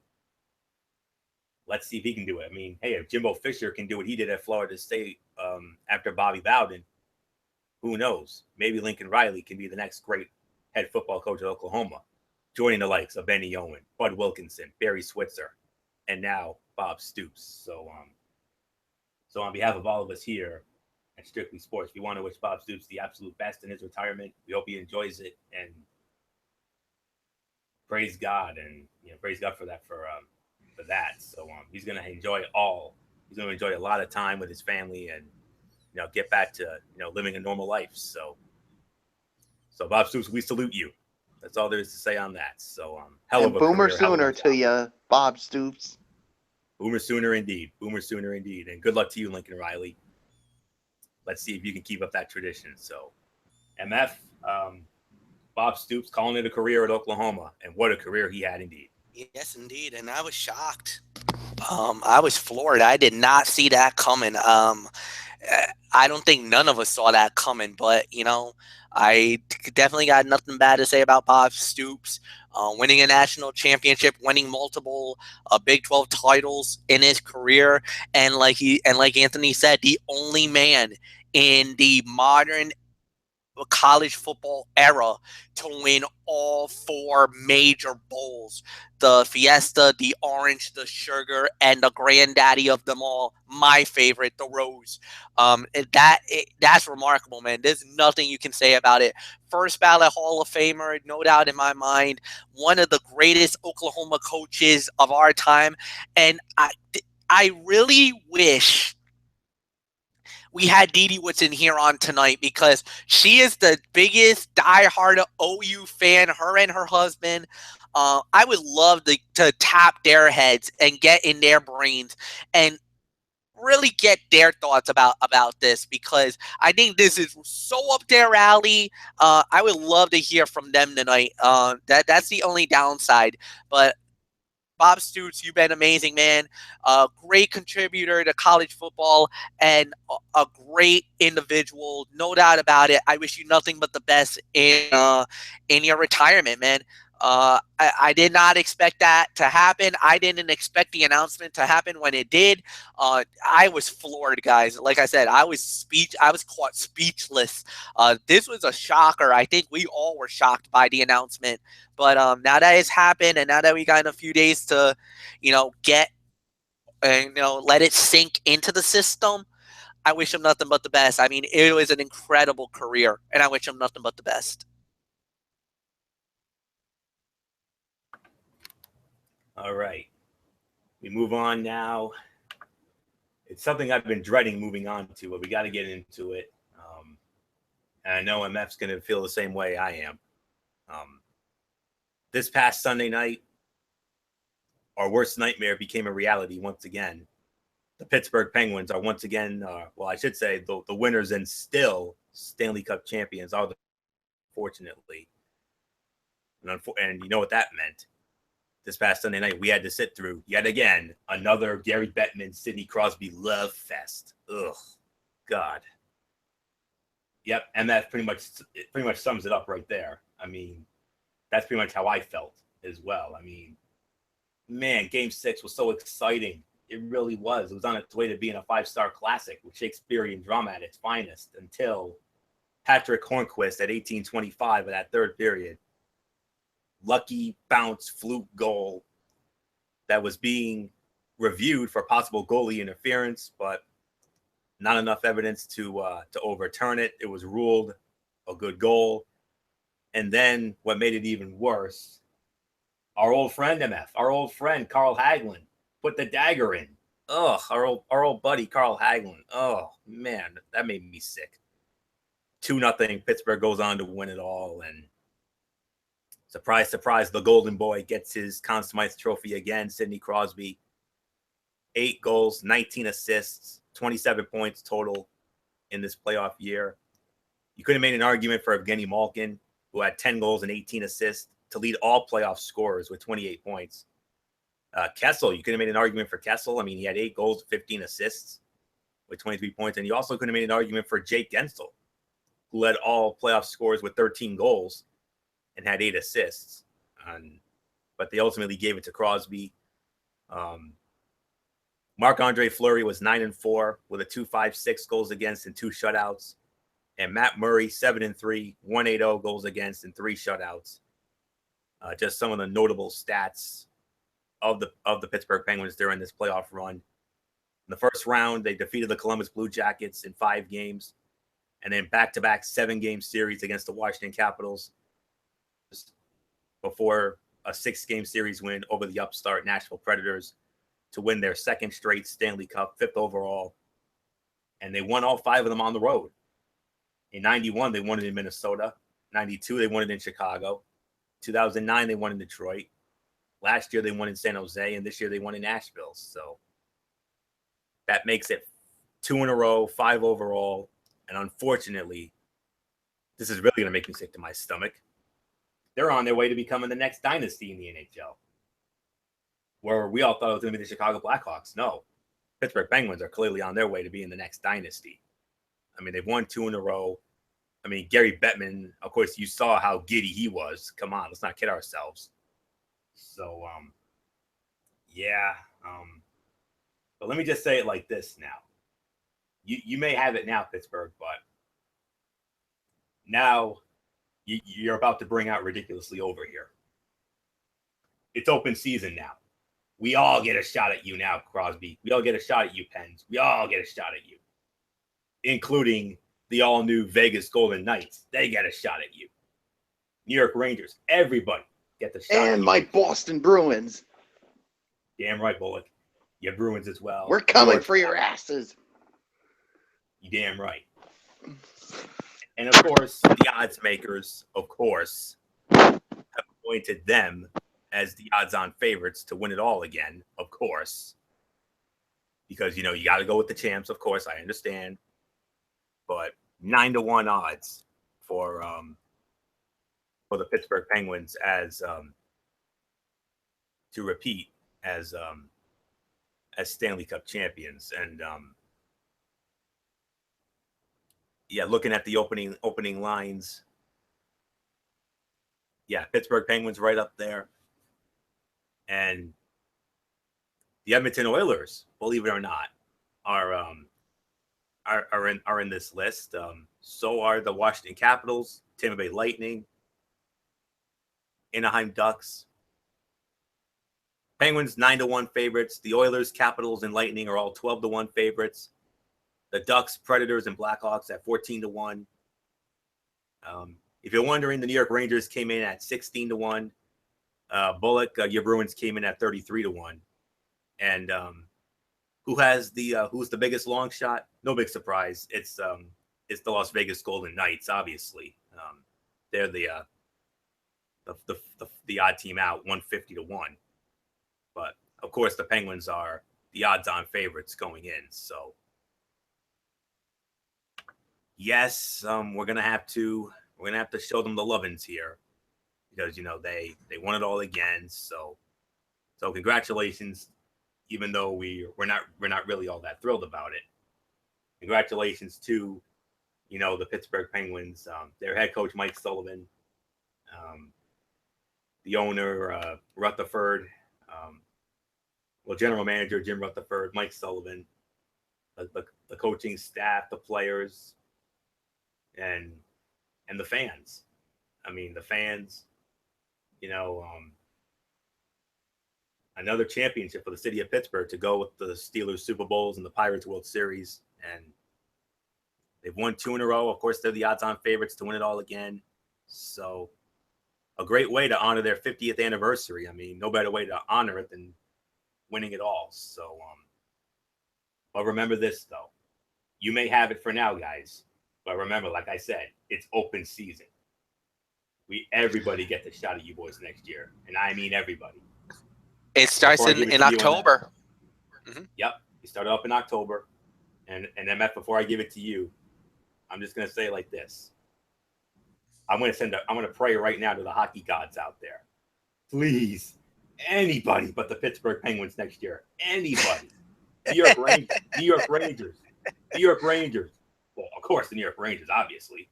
A: let's see if he can do it. I mean, hey, if Jimbo Fisher can do what he did at Florida State after Bobby Bowden, who knows? Maybe Lincoln Riley can be the next great head football coach at Oklahoma, joining the likes of Benny Owen, Bud Wilkinson, Barry Switzer, and now Bob Stoops. So on behalf of all of us here at Strictly Sports, we want to wish Bob Stoops the absolute best in his retirement. We hope he enjoys it, and praise God, and praise God for that for that. So he's gonna enjoy a lot of time with his family, and get back to living a normal life. So Bob Stoops, we salute you. That's all there is to say on that. So hell of a
C: Boomer
A: career,
C: Sooner to you, Bob Stoops.
A: Boomer Sooner indeed. Boomer Sooner indeed. And good luck to you, Lincoln Riley. Let's see if you can keep up that tradition. So MF, Bob Stoops calling it a career at Oklahoma, and what a career he had indeed.
B: Yes, indeed. And I was shocked. I was floored. I did not see that coming. I don't think none of us saw that coming, but I definitely got nothing bad to say about Bob Stoops. Winning a national championship, winning multiple Big 12 titles in his career, and like Anthony said, the only man in the modern college football era to win all 4 major bowls: the Fiesta, the Orange, the Sugar, and the granddaddy of them all, my favorite, the Rose. That's remarkable, man. There's nothing you can say about it. First ballot Hall of Famer, no doubt in my mind. One of the greatest Oklahoma coaches of our time, and I really wish we had Didi Woodson here on tonight because she is the biggest diehard OU fan, her and her husband. I would love to tap their heads and get in their brains and really get their thoughts about this, because I think this is so up their alley. I would love to hear from them tonight. That's the only downside, but Bob Stoots, you've been amazing, man. Great contributor to college football and a great individual, no doubt about it. I wish you nothing but the best in your retirement, man. I did not expect that to happen. I didn't expect the announcement to happen when it did. I was floored, guys. Like I said, I was caught speechless. This was a shocker. I think we all were shocked by the announcement. But now that it's happened, and now that we got a few days to, get and let it sink into the system, I wish him nothing but the best. I mean, it was an incredible career, and I wish him nothing but the best.
A: All right. We move on now. It's something I've been dreading moving on to, but we got to get into it. And I know MF's going to feel the same way I am. This past Sunday night, our worst nightmare became a reality once again. The Pittsburgh Penguins are once again, I should say the winners and still Stanley Cup champions, unfortunately. And you know what that meant? This past Sunday night, we had to sit through, yet again, another Gary Bettman, Sidney Crosby love fest. Ugh, God. Yep, and that pretty much sums it up right there. I mean, that's pretty much how I felt as well. I mean, man, Game 6 was so exciting. It really was. It was on its way to being a 5-star classic with Shakespearean drama at its finest until Patrick Hornquist at 18:25 of that third period. Lucky bounce fluke goal that was being reviewed for possible goalie interference, but not enough evidence to overturn it. It was ruled a good goal. And then what made it even worse, our old friend MF, our old friend Carl Hagelin put the dagger in. Ugh, our old buddy Carl Hagelin. Oh man, that made me sick. 2-0. Pittsburgh goes on to win it all, and surprise, surprise, the Golden Boy gets his Conn Smythe trophy again. Sidney Crosby, 8 goals, 19 assists, 27 points total in this playoff year. You could have made an argument for Evgeny Malkin, who had 10 goals and 18 assists to lead all playoff scorers with 28 points. Kessel, you could have made an argument for Kessel. I mean, he had 8 goals, 15 assists with 23 points. And you also could have made an argument for Jake Gensel, who led all playoff scorers with 13 goals and had 8 assists. But they ultimately gave it to Crosby. Marc-Andre Fleury was 9-4 with a 2.56 goals against and 2 shutouts. And Matt Murray, 7-3, 1.80 goals against and 3 shutouts. Just some of the notable stats of the Pittsburgh Penguins during this playoff run. In the first round, they defeated the Columbus Blue Jackets in 5 games. And then back-to-back 7-game series against the Washington Capitals before a 6-game series win over the upstart Nashville Predators to win their 2nd straight Stanley Cup, 5th overall. And they won all 5 of them on the road. In 91, they won it in Minnesota. 92, they won it in Chicago. 2009, they won in Detroit. Last year, they won in San Jose. And this year, they won in Nashville. So that makes it 2 in a row, 5 overall. And unfortunately, this is really going to make me sick to my stomach. They're on their way to becoming the next dynasty in the NHL. Where we all thought it was going to be the Chicago Blackhawks. No. Pittsburgh Penguins are clearly on their way to being the next dynasty. I mean, they've won 2 in a row. I mean, Gary Bettman, of course, you saw how giddy he was. Come on, let's not kid ourselves. So, yeah. But let me just say it like this now. You may have it now, Pittsburgh, but now you're about to bring out ridiculously over here. It's open season now. We all get a shot at you now, Crosby. We all get a shot at you, Pens. We all get a shot at you, including the all-new Vegas Golden Knights. They get a shot at you. New York Rangers. Everybody get the shot.
C: And my Boston Bruins.
A: Damn right, Bullock. You have Bruins as well.
C: We're coming for your asses.
A: You damn right. And of course, the odds makers, of course, have appointed them as the odds-on favorites to win it all again, of course. Because, you got to go with the champs, of course, I understand. But 9-1 odds for the Pittsburgh Penguins as to repeat as Stanley Cup champions. And looking at the opening lines, Pittsburgh Penguins right up there, and the Edmonton Oilers, believe it or not, are in this list. So are the Washington Capitals, Tampa Bay Lightning, Anaheim Ducks. Penguins 9-1 favorites. The Oilers, Capitals, and Lightning are all 12-1 favorites. The Ducks, Predators, and Blackhawks at 14-1. If you're wondering, the New York Rangers came in at 16-1. Bullock, your Bruins came in at 33-1. And who's the biggest long shot? No big surprise. It's the Las Vegas Golden Knights, obviously. They're the odd team out, 150-1. But of course, the Penguins are the odds-on favorites going in. So yes, we're gonna have to show them the lovin's here, because they won it all again. So congratulations, even though we're not really all that thrilled about it. Congratulations to the Pittsburgh Penguins, their head coach Mike Sullivan, the owner Rutherford, general manager Jim Rutherford, Mike Sullivan, the coaching staff, the players, and the fans. I mean, the fans, another championship for the city of Pittsburgh to go with the Steelers Super Bowls and the Pirates World Series. And they've won 2 in a row. Of course, they're the odds-on favorites to win it all again. So a great way to honor their 50th anniversary. I mean, no better way to honor it than winning it all. So, but remember this, though. You may have it for now, guys. But remember, like I said, it's open season. Everybody gets a shot at you boys next year. And I mean everybody.
B: It starts in October.
A: Mm-hmm. Yep. You started up in October. And MF, before I give it to you, I'm just going to say it like this. I'm going to pray right now to the hockey gods out there. Please, anybody but the Pittsburgh Penguins next year. Anybody. New York Rangers. New York Rangers. Well, of course, the New York Rangers, obviously.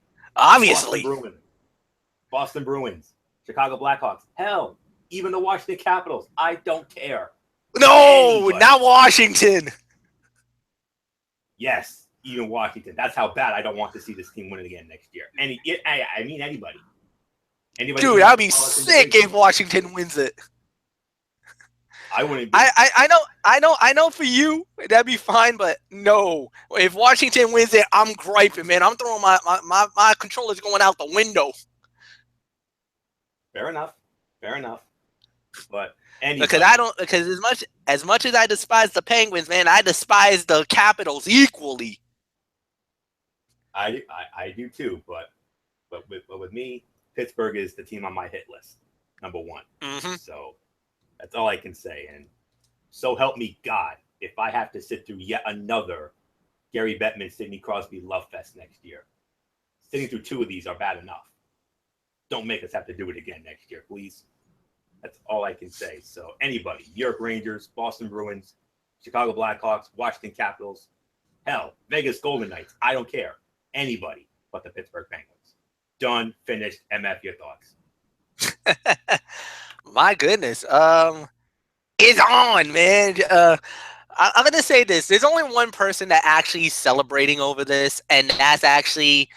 A: Boston Bruins. Chicago Blackhawks. Hell, even the Washington Capitals. I don't care.
B: No, anybody. Not Washington.
A: Yes, even Washington. That's how bad I don't want to see this team win it again next year. I mean anybody.
B: Dude, I'd be sick if Washington wins it.
A: I wouldn't.
B: I know. For you, that'd be fine. But no, if Washington wins it, I'm griping, man. I'm throwing my controllers going out the window.
A: Fair enough. But
B: because as much as I despise the Penguins, man, I despise the Capitals equally.
A: I do too. But with me, Pittsburgh is the team on my hit list, number one.
B: Mm-hmm.
A: So. That's all I can say. And so help me God, if I have to sit through yet another Gary Bettman, Sidney Crosby love fest next year. Sitting through 2 of these are bad enough. Don't make us have to do it again next year, please. That's all I can say. So anybody, New York Rangers, Boston Bruins, Chicago Blackhawks, Washington Capitals, hell, Vegas Golden Knights, I don't care. Anybody but the Pittsburgh Penguins. Done, finished. MF, your thoughts.
B: My goodness. It's on, man. I'm going to say this. There's only one person that actually is celebrating over this, and that's actually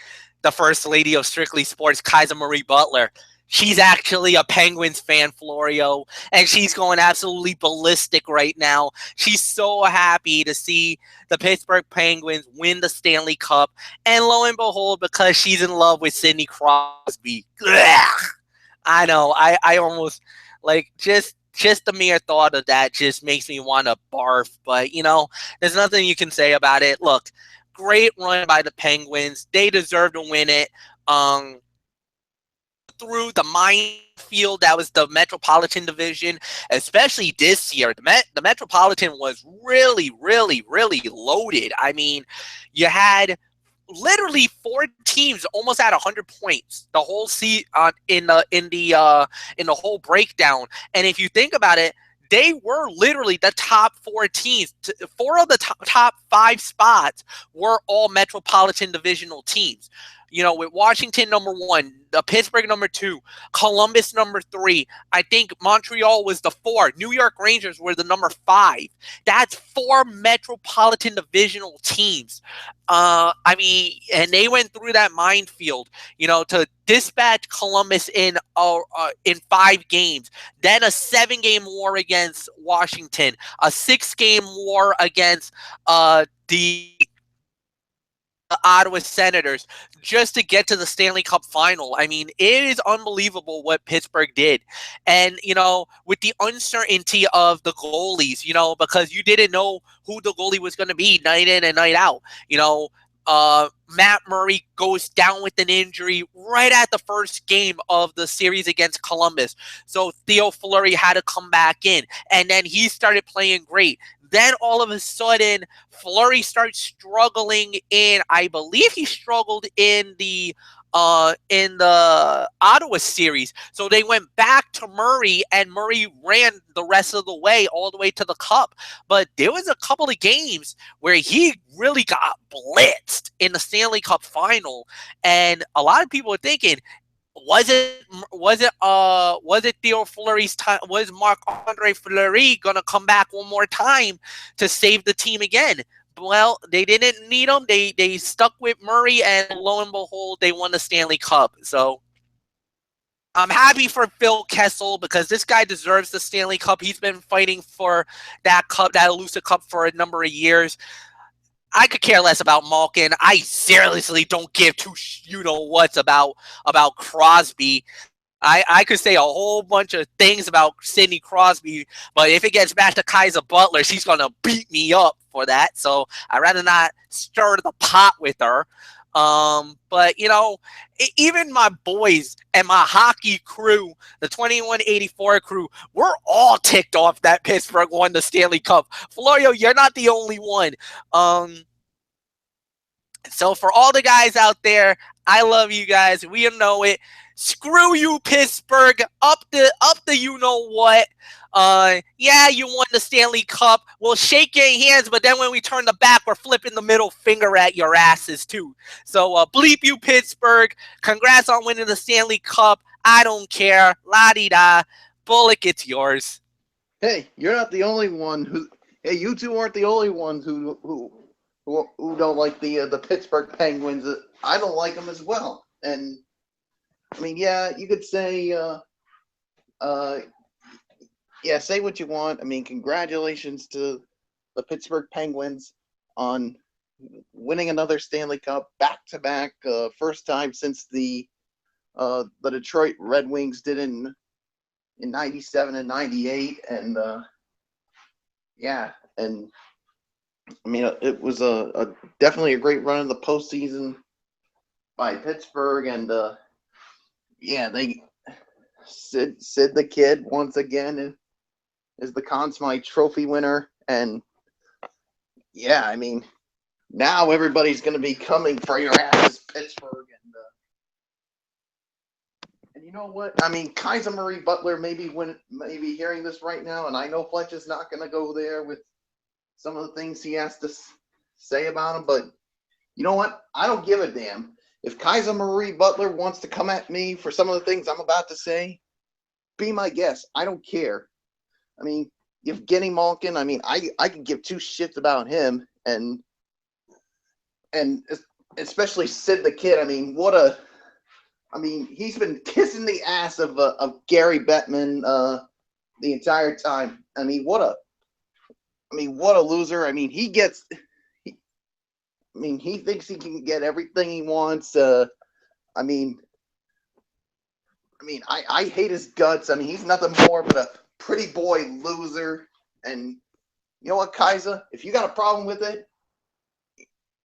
B: the First Lady of Strictly Sports, Kaiser Marie Butler. She's actually a Penguins fan, Florio, and she's going absolutely ballistic right now. She's so happy to see the Pittsburgh Penguins win the Stanley Cup, and lo and behold, because she's in love with Sidney Crosby. Ugh! I know. I almost just the mere thought of that just makes me want to barf. But there's nothing you can say about it. Look, great run by the Penguins. They deserve to win it. Through the minefield that was the Metropolitan Division, especially this year. The Metropolitan was really, really, really loaded. I mean, you had literally 4 teams almost at 100 points the whole in the whole breakdown. And if you think about it, they were literally the top 4 teams. 4 of the top 5 spots were all Metropolitan Divisional teams. You know, with Washington number 1, the Pittsburgh number 2, Columbus number 3. I think Montreal was the 4. New York Rangers were the number 5. That's 4 Metropolitan Divisional teams. I mean, and they went through that minefield, you know, to dispatch Columbus in 5 games, then a 7-game war against Washington, a 6-game war against the Ottawa Senators, just to get to the Stanley Cup final. I mean, it is unbelievable what Pittsburgh did. And, you know, with the uncertainty of the goalies, you know, because you didn't know who the goalie was going to be night in and night out. You know, Matt Murray goes down with an injury right at the first game of the series against Columbus. So Theo Fleury had to come back in, and then he started playing great. Then all of a sudden, Fleury starts struggling I believe he struggled in the Ottawa series. So they went back to Murray, and Murray ran the rest of the way, all the way to the Cup. But there was a couple of games where he really got blitzed in the Stanley Cup final. And a lot of people were thinking, was it Theo Fleury's time? Was Marc-Andre Fleury gonna come back one more time to save the team again? Well, they didn't need him. They stuck with Murray, and lo and behold, they won the Stanley Cup. So I'm happy for Phil Kessel, because this guy deserves the Stanley Cup. He's been fighting for that cup, that elusive cup, for a number of years. I could care less about Malkin. I seriously don't give two you-know-whats about Crosby. I could say a whole bunch of things about Sidney Crosby, but if it gets back to Kaiser Butler, she's going to beat me up for that. So I'd rather not stir the pot with her. But, you know, even my boys and my hockey crew, the 2184 crew, we're all ticked off that Pittsburgh won the Stanley Cup. Florio, you're not the only one. So for all the guys out there, I love you guys. We know it. Screw you, Pittsburgh. Up the you know what. Yeah, you won the Stanley Cup. We'll shake your hands, but then when we turn the back, we're flipping the middle finger at your asses too. So bleep you, Pittsburgh. Congrats on winning the Stanley Cup. I don't care. La-di-da. Bullock, it's yours.
C: Hey, you're not the only one who. Hey, you two aren't the only ones who don't like the Pittsburgh Penguins. I don't like them as well. And I mean, yeah, you could say, yeah, say what you want. I mean, congratulations to the Pittsburgh Penguins on winning another Stanley Cup back-to-back, first time since the Detroit Red Wings did in 97 and 98. And yeah, and I mean, it was a definitely a great run in the postseason by Pittsburgh. And yeah, they Sid the Kid once again is the Conn Smythe Trophy winner. And yeah, I mean, now everybody's going to be coming for your asses, Pittsburgh. And you know what? I mean, Kaiser Murray Butler may be hearing this right now, and I know Fletch is not going to go there with some of the things he has to say about him, but you know what? I don't give a damn. If Kaiser Murray Butler wants to come at me for some of the things I'm about to say, be my guest. I don't care. I mean, Evgeny Malkin, I mean, I could give two shits about him, and especially Sid the Kid. I mean, he's been kissing the ass of Gary Bettman the entire time. I mean, what a loser. I mean, he thinks he can get everything he wants. I hate his guts. I mean, he's nothing more but a pretty boy loser. And you know what, Kaiser? If you got a problem with it,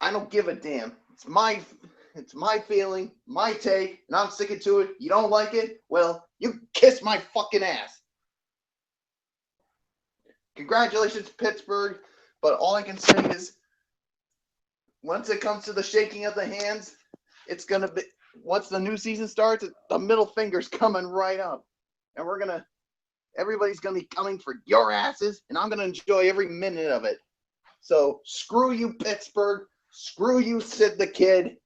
C: I don't give a damn. It's my feeling, my take, and I'm sticking to it. You don't like it? Well, you kiss my fucking ass. Congratulations, Pittsburgh. But all I can say is, once it comes to the shaking of the hands, it's going to be, once the new season starts, the middle finger's coming right up. And everybody's going to be coming for your asses, and I'm going to enjoy every minute of it. So screw you, Pittsburgh. Screw you, Sid the Kid.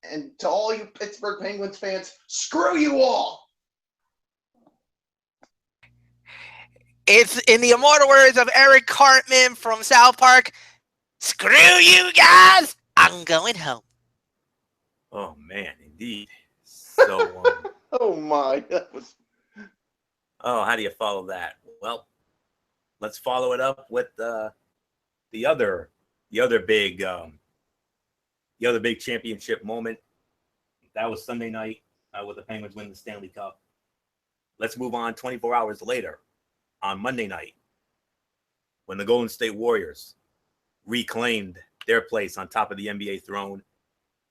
C: And to all you Pittsburgh Penguins fans, screw you all.
B: It's in the immortal words of Eric Cartman from South Park. Screw you guys. I'm going home.
A: Oh, man, indeed. So,
C: oh, my. That was...
A: Oh, how do you follow that? Well, let's follow it up with the other big championship moment. That was Sunday night with the Penguins winning the Stanley Cup. Let's move on 24 hours later on Monday night when the Golden State Warriors reclaimed their place on top of the NBA throne,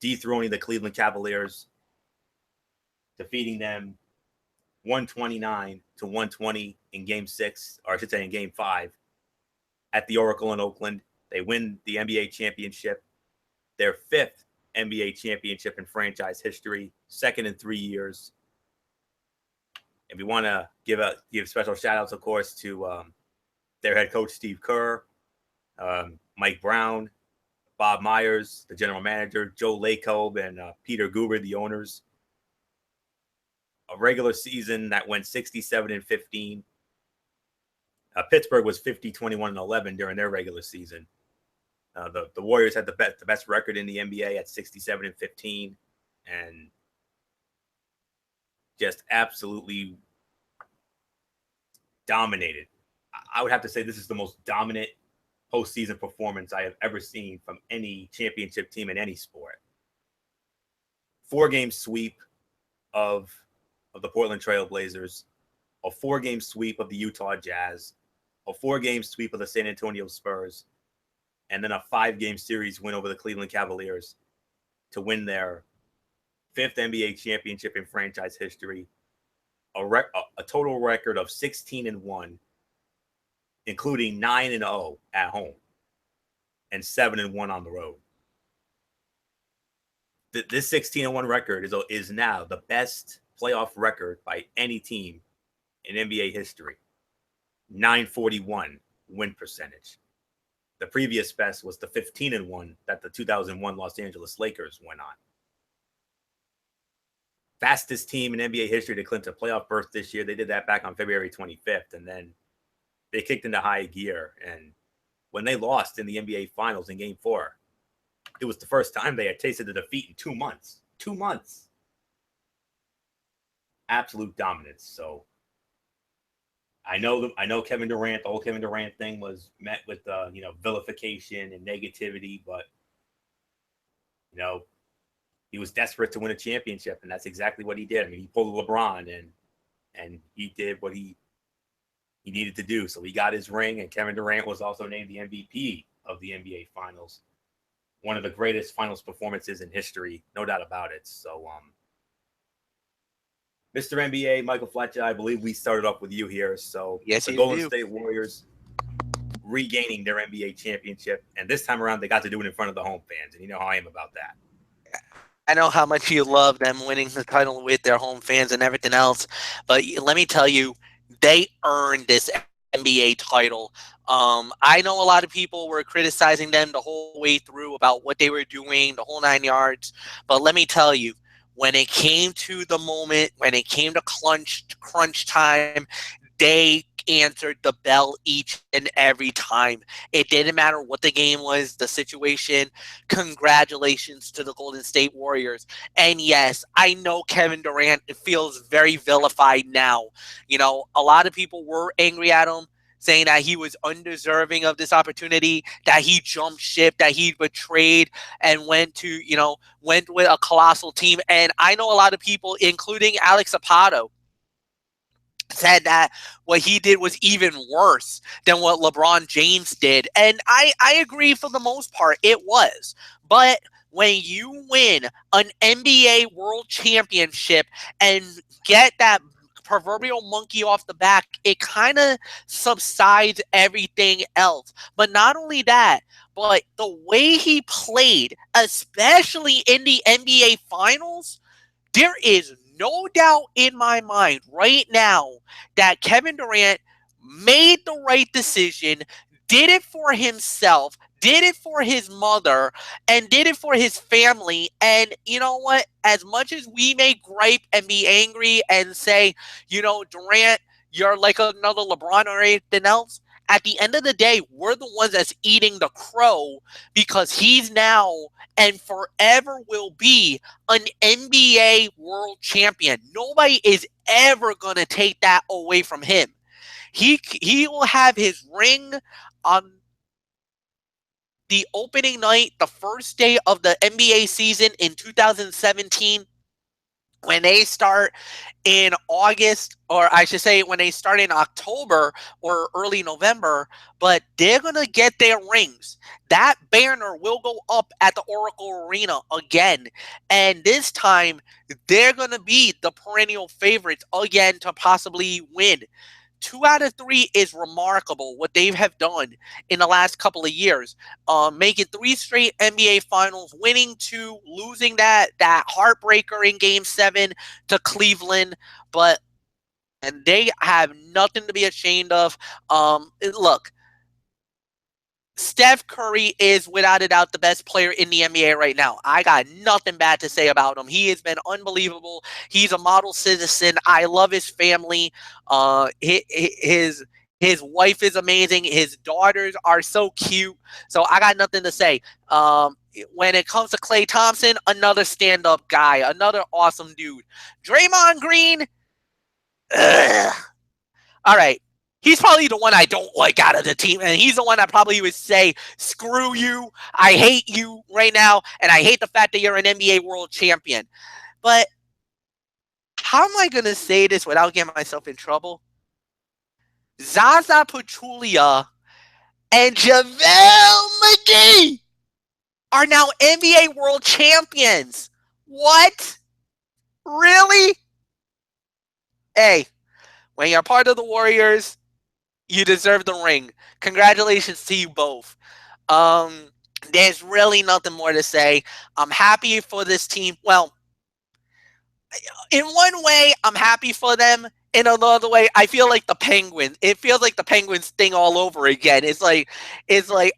A: dethroning the Cleveland Cavaliers, defeating them 129-120 in Game 6, or I should say in Game 5 at the Oracle in Oakland. They win the NBA championship, their 5th NBA championship in franchise history, 2nd in 3 years. And we want to give special shout outs, of course, to their head coach, Steve Kerr, Mike Brown, Bob Myers, the general manager, Joe Lacob, and Peter Guber, the owners. A regular season that went 67-15. Pittsburgh was 50-21-11 during their regular season. The Warriors had the best record in the NBA at 67-15, and just absolutely dominated. I would have to say this is the most dominant postseason performance I have ever seen from any championship team in any sport. 4-game sweep of the Portland Trail Blazers, a 4-game sweep of the Utah Jazz, a 4-game sweep of the San Antonio Spurs, and then a 5-game series win over the Cleveland Cavaliers to win their 5th NBA championship in franchise history, a total record of 16-1, including 9-0 at home and 7-1 on the road. This 16-1 record is now the best playoff record by any team in NBA history. 941 win percentage. The previous best was the 15-1 that the 2001 Los Angeles Lakers went on. Fastest team in NBA history to clinch a playoff berth this year. They did that back on February 25th, and then they kicked into high gear. And when they lost in the NBA Finals in Game 4, it was the first time they had tasted a defeat in 2 months. 2 months. Absolute dominance. So I know Kevin Durant, the whole Kevin Durant thing was met with vilification and negativity, but he was desperate to win a championship, and that's exactly what he did. I mean, he pulled LeBron and he did what he needed to do. So he got his ring, and Kevin Durant was also named the MVP of the NBA Finals. One of the greatest finals performances in history, no doubt about it. So Mr. NBA, Michael Fletcher, I believe we started off with you here. So
B: yes,
A: the Golden State Warriors regaining their NBA championship, and this time around they got to do it in front of the home fans, and you know how I am about that.
B: I know how much you love them winning the title with their home fans and everything else, but let me tell you, they earned this NBA title. I know a lot of people were criticizing them the whole way through about what they were doing, the whole 9 yards, but let me tell you, when it came to the moment, when it came to crunch time, they answered the bell each and every time. It didn't matter what the game was, the situation. Congratulations to the Golden State Warriors. And yes, I know Kevin Durant feels very vilified now. A lot of people were angry at him, saying that he was undeserving of this opportunity, that he jumped ship, that he betrayed and went with a colossal team. And I know a lot of people, including Alex Zapato, said that what he did was even worse than what LeBron James did. And I agree for the most part, it was. But when you win an NBA World Championship and get that proverbial monkey off the back, it kind of subsides everything else. But not only that, but the way he played, especially in the NBA Finals, there is no doubt in my mind right now that Kevin Durant made the right decision, did it for himself, did it for his mother, and did it for his family. And you know what? As much as we may gripe and be angry and say, Durant, you're like another LeBron or anything else, at the end of the day, we're the ones that's eating the crow because he's now and forever will be an NBA world champion. Nobody is ever going to take that away from him. He will have his ring on the opening night, the first day of the NBA season in 2017. When they start in August, or I should say when they start in October or early November, but they're going to get their rings. That banner will go up at the Oracle Arena again. And this time, they're going to be the perennial favorites again to possibly win. 2 out of 3 is remarkable what they have done in the last couple of years. Making 3 straight NBA Finals, winning 2, losing that heartbreaker in Game 7 to Cleveland, and they have nothing to be ashamed of. Look, Steph Curry is without a doubt the best player in the NBA right now. I got nothing bad to say about him. He has been unbelievable. He's a model citizen. I love his family. His wife is amazing. His daughters are so cute. So I got nothing to say. When it comes to Klay Thompson, another stand-up guy, another awesome dude. Draymond Green, ugh. All right. He's probably the one I don't like out of the team, and he's the one I probably would say, screw you, I hate you right now, and I hate the fact that you're an NBA world champion. But how am I going to say this without getting myself in trouble? Zaza Pachulia and JaVale McGee are now NBA world champions. What? Really? Hey, when you're part of the Warriors, you deserve the ring. Congratulations to you both. There's really nothing more to say. I'm happy for this team. Well, in one way, I'm happy for them. In another way, I feel like the Penguins. It feels like the Penguins thing all over again. It's like,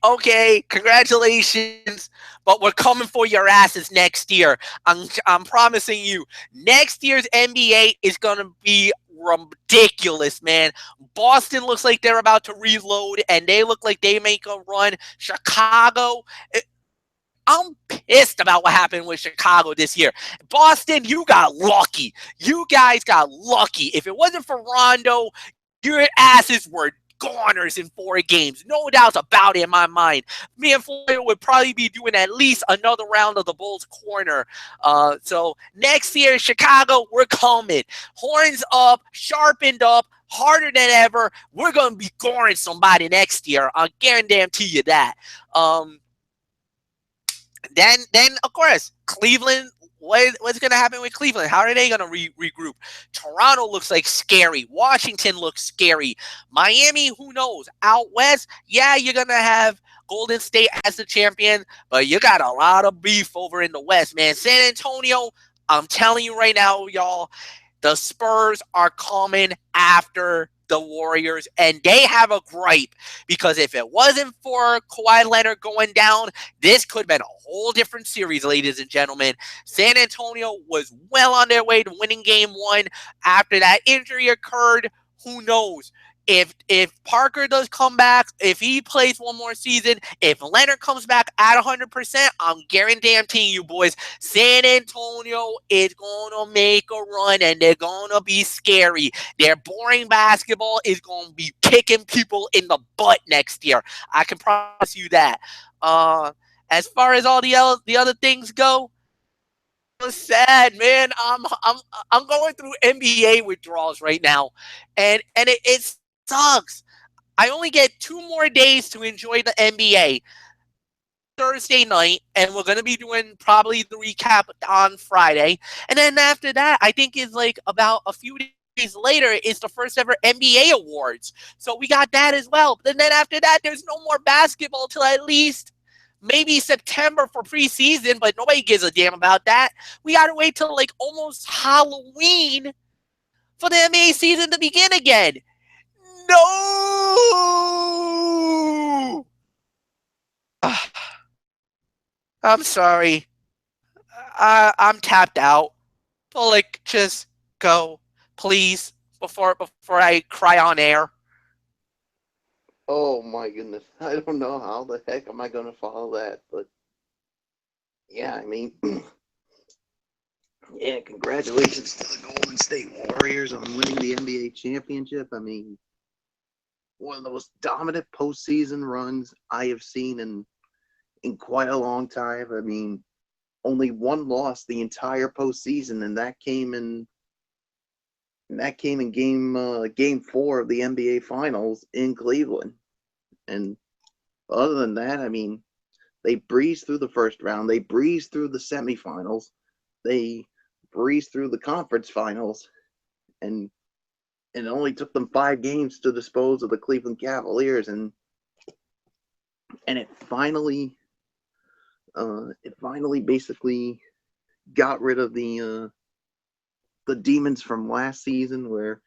B: okay, congratulations, but we're coming for your asses next year. I'm promising you, next year's NBA is gonna be ridiculous, man. Boston looks like they're about to reload, and they look like they make a run. Chicago, I'm pissed about what happened with Chicago this year. Boston, you got lucky. You guys got lucky. If it wasn't for Rondo, your asses were goners in 4 games. No doubts about it in my mind. Me and Floyd would probably be doing at least another round of the Bulls corner. So next year, Chicago, we're coming. Horns up, sharpened up, harder than ever. We're going to be goring somebody next year. I guarantee you that. Then of course, Cleveland. What's going to happen with Cleveland? How are they going to regroup? Toronto looks like scary. Washington looks scary. Miami, who knows? Out west, yeah, you're going to have Golden State as the champion, but you got a lot of beef over in the west, man. San Antonio, I'm telling you right now, y'all, the Spurs are coming after the Warriors, and they have a gripe because if it wasn't for Kawhi Leonard going down, this could have been a whole different series, ladies and gentlemen. San Antonio was well on their way to winning game 1. After that injury occurred, who knows? If Parker does come back, if he plays one more season, if Leonard comes back at 100%, I'm guaranteeing you boys, San Antonio is going to make a run and they're going to be scary. Their boring basketball is going to be kicking people in the butt next year. I can promise you that. As far as all the other things go, sad, man. I'm going through NBA withdrawals right now, and it sucks. I only get 2 more days to enjoy the NBA. Thursday night, and we're gonna be doing probably the recap on Friday, and then after that, I think is like about a few days later is the first ever NBA awards. So we got that as well. And then after that, there's no more basketball till at least maybe September for preseason, but nobody gives a damn about that. We gotta wait till like almost Halloween for the NBA season to begin again. No. I'm sorry. I'm tapped out. But like, just go, please, before I cry on air.
C: Oh my goodness. I don't know how the heck am I going to follow that, but yeah, I mean, yeah, congratulations to the Golden State Warriors on winning the NBA championship. I mean, one of the most dominant postseason runs I have seen in quite a long time. I mean, only one loss the entire postseason, and that came in game 4 of the NBA Finals in Cleveland. And other than that, I mean, they breezed through the first round. They breezed through the semifinals. They breezed through the conference finals, and it only took them 5 games to dispose of the Cleveland Cavaliers, and it finally basically got rid of the demons from last season, where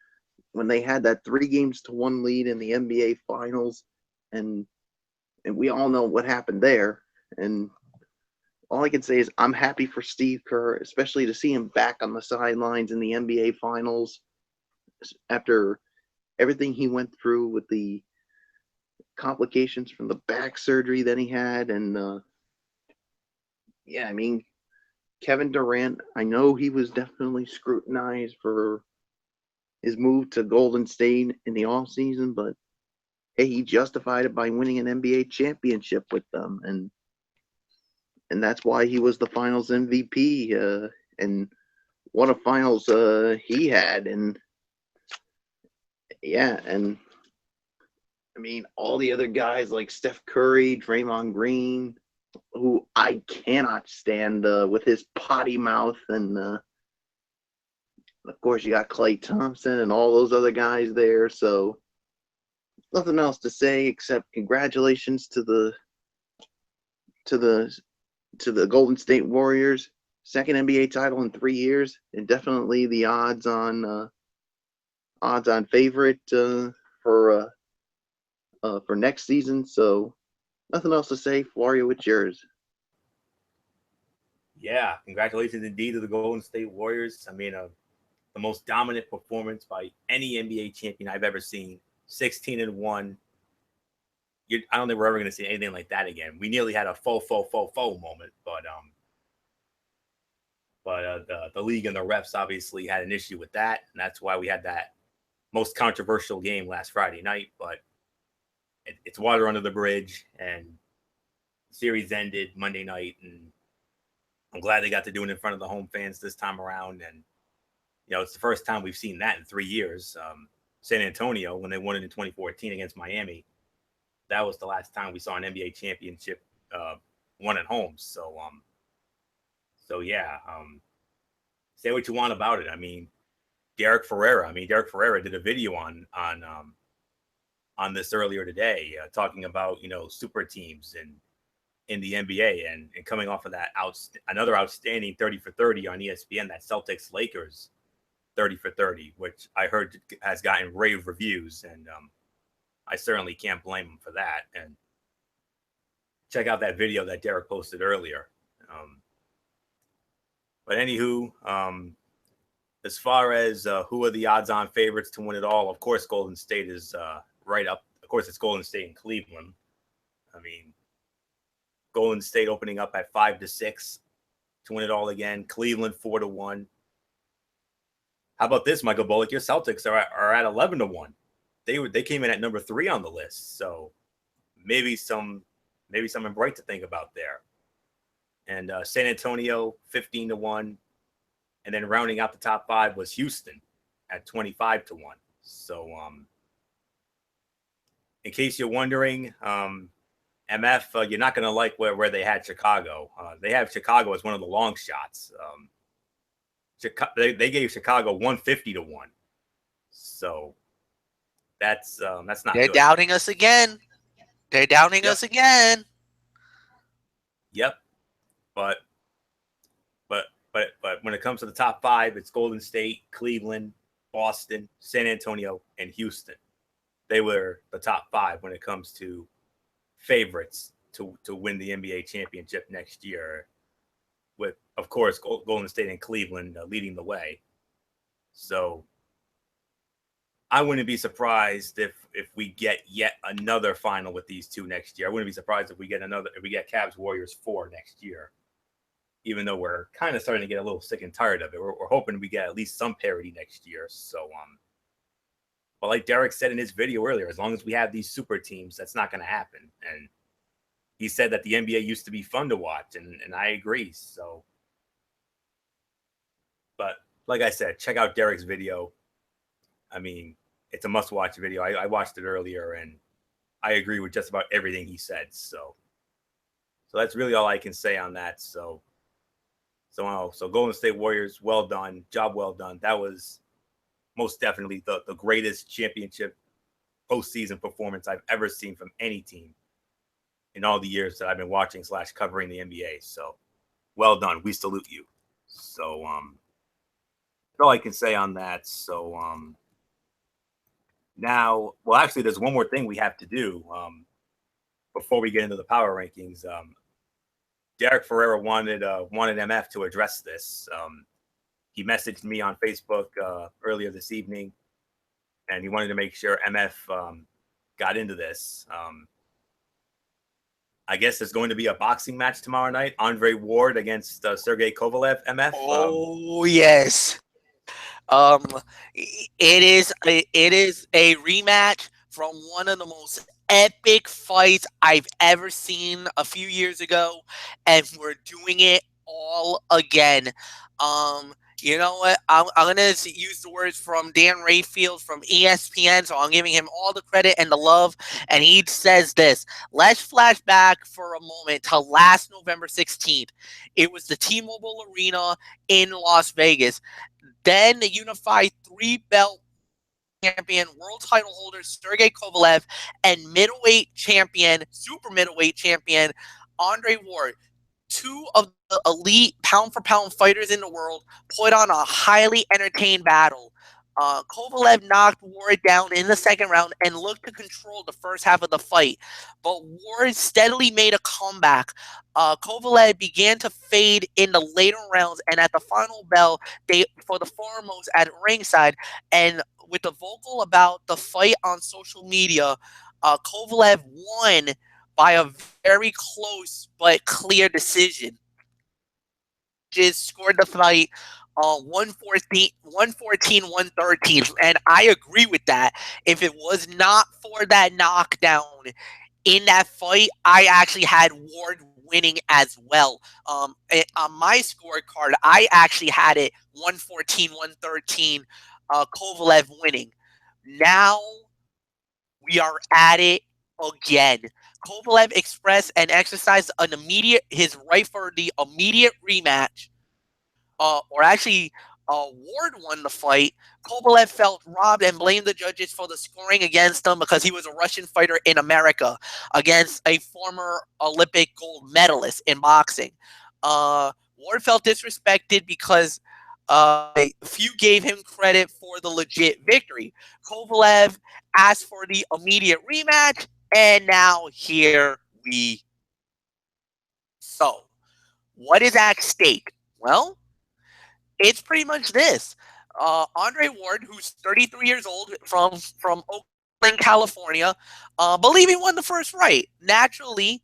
C: when they had that 3-1 lead in the NBA Finals, and we all know what happened there. And all I can say is I'm happy for Steve Kerr, especially to see him back on the sidelines in the NBA Finals after everything he went through with the complications from the back surgery that he had. And yeah, I mean, Kevin Durant, I know he was definitely scrutinized for his move to Golden State in the offseason, but hey, he justified it by winning an NBA championship with them, and that's why he was the Finals MVP, and what a Finals he had. And yeah, and I mean, all the other guys like Steph Curry, Draymond Green, who I cannot stand with his potty mouth, and of course you got Klay Thompson and all those other guys there. So nothing else to say except congratulations to the Golden State Warriors, second NBA title in 3 years, and definitely the odds-on favorite for next season. So nothing else to say. Florio, it's yours.
A: Yeah, congratulations indeed to the Golden State Warriors. I mean, the most dominant performance by any NBA champion I've ever seen. 16-1. I don't think we're ever going to see anything like that again. We nearly had a faux moment, but the league and the refs obviously had an issue with that, and that's why we had that most controversial game last Friday night. But it's water under the bridge, and the series ended Monday night, and I'm glad they got to do it in front of the home fans this time around. And it's the first time we've seen that in 3 years. San Antonio, when they won it in 2014 against Miami, that was the last time we saw an NBA championship won at home. So yeah. Say what you want about it. I mean, Derek Ferreira did a video on this earlier today, talking about super teams and in the NBA, and coming off of that another outstanding 30 for 30 on ESPN, that Celtics Lakers 30 for 30, which I heard has gotten rave reviews, and I certainly can't blame him for that. And check out that video that Derek posted earlier. But anywho, as far as who are the odds-on favorites to win it all, of course, Golden State is right up. Of course, it's Golden State and Cleveland. I mean, Golden State opening up at 5-6 to win it all again. Cleveland 4-1. How about this, Michael Bullock? Your Celtics are at 11-1. They came in at number 3 on the list. So maybe something bright to think about there. and San Antonio 15-1, and then rounding out the top 5 was Houston at 25-1. So, in case you're wondering, MF, you're not going to like where they had Chicago. They have Chicago as one of the long shots. They gave Chicago 150-1. So that's not
B: They're
A: good.
B: doubting us again. They're doubting us again.
A: Yep. But when it comes to the top 5, it's Golden State, Cleveland, Boston, San Antonio, and Houston. They were the top 5 when it comes to favorites to win the NBA championship next year, with, of course, Golden State and Cleveland leading the way. So I wouldn't be surprised if we get yet another final with these two next year. I wouldn't be surprised if we get Cavs Warriors 4 next year, even though we're kind of starting to get a little sick and tired of it. We're hoping we get at least some parity next year. So, but like Derek said in his video earlier, as long as we have these super teams, that's not going to happen. And he said that the NBA used to be fun to watch, and I agree. So, but like I said, check out Derek's video. I mean, it's a must-watch video. I watched it earlier, and I agree with just about everything he said. So that's really all I can say on that. So Golden State Warriors, well done, job well done. That was most definitely the greatest championship postseason performance I've ever seen from any team in all the years that I've been watching / covering the NBA. So well done. We salute you. So that's all I can say on that. So now, well, actually, there's one more thing we have to do before we get into the power rankings. Derek Ferreira wanted MF to address this. He messaged me on Facebook earlier this evening, and he wanted to make sure MF got into this. I guess there's going to be a boxing match tomorrow night. Andre Ward against Sergey Kovalev, MF.
B: Oh, yes. It is a rematch from one of the most epic fights I've ever seen a few years ago, and we're doing it all again. You know what? I'm going to use the words from Dan Rayfield from ESPN, so I'm giving him all the credit and the love. And he says this: let's flash back for a moment to last November 16th. It was the T-Mobile Arena in Las Vegas. Then the unified 3-belt champion, world title holder Sergey Kovalev, and super middleweight champion Andre Ward, 2 of the elite pound-for-pound fighters in the world, put on a highly entertained battle. Kovalev knocked Ward down in the second round and looked to control the first half of the fight, but Ward steadily made a comeback. Kovalev began to fade in the later rounds, and at the final bell, for the foremost at ringside, and with the vocal about the fight on social media, Kovalev won by a very close but clear decision. Just scored the fight 114-113, and I agree with that. If it was not for that knockdown in that fight, I actually had Ward winning as well. On my scorecard, I actually had it 114-113, Kovalev winning. Now we are at it again. Kovalev expressed and exercised his right for the immediate rematch. Ward won the fight. Kovalev felt robbed and blamed the judges for the scoring against him because he was a Russian fighter in America against a former Olympic gold medalist in boxing. Ward felt disrespected because few gave him credit for the legit victory. Kovalev asked for the immediate rematch, and now here we. So, what is at stake? Well, it's pretty much this. Andre Ward, who's 33 years old, from Oakland, California, believe he won the first fight. Naturally,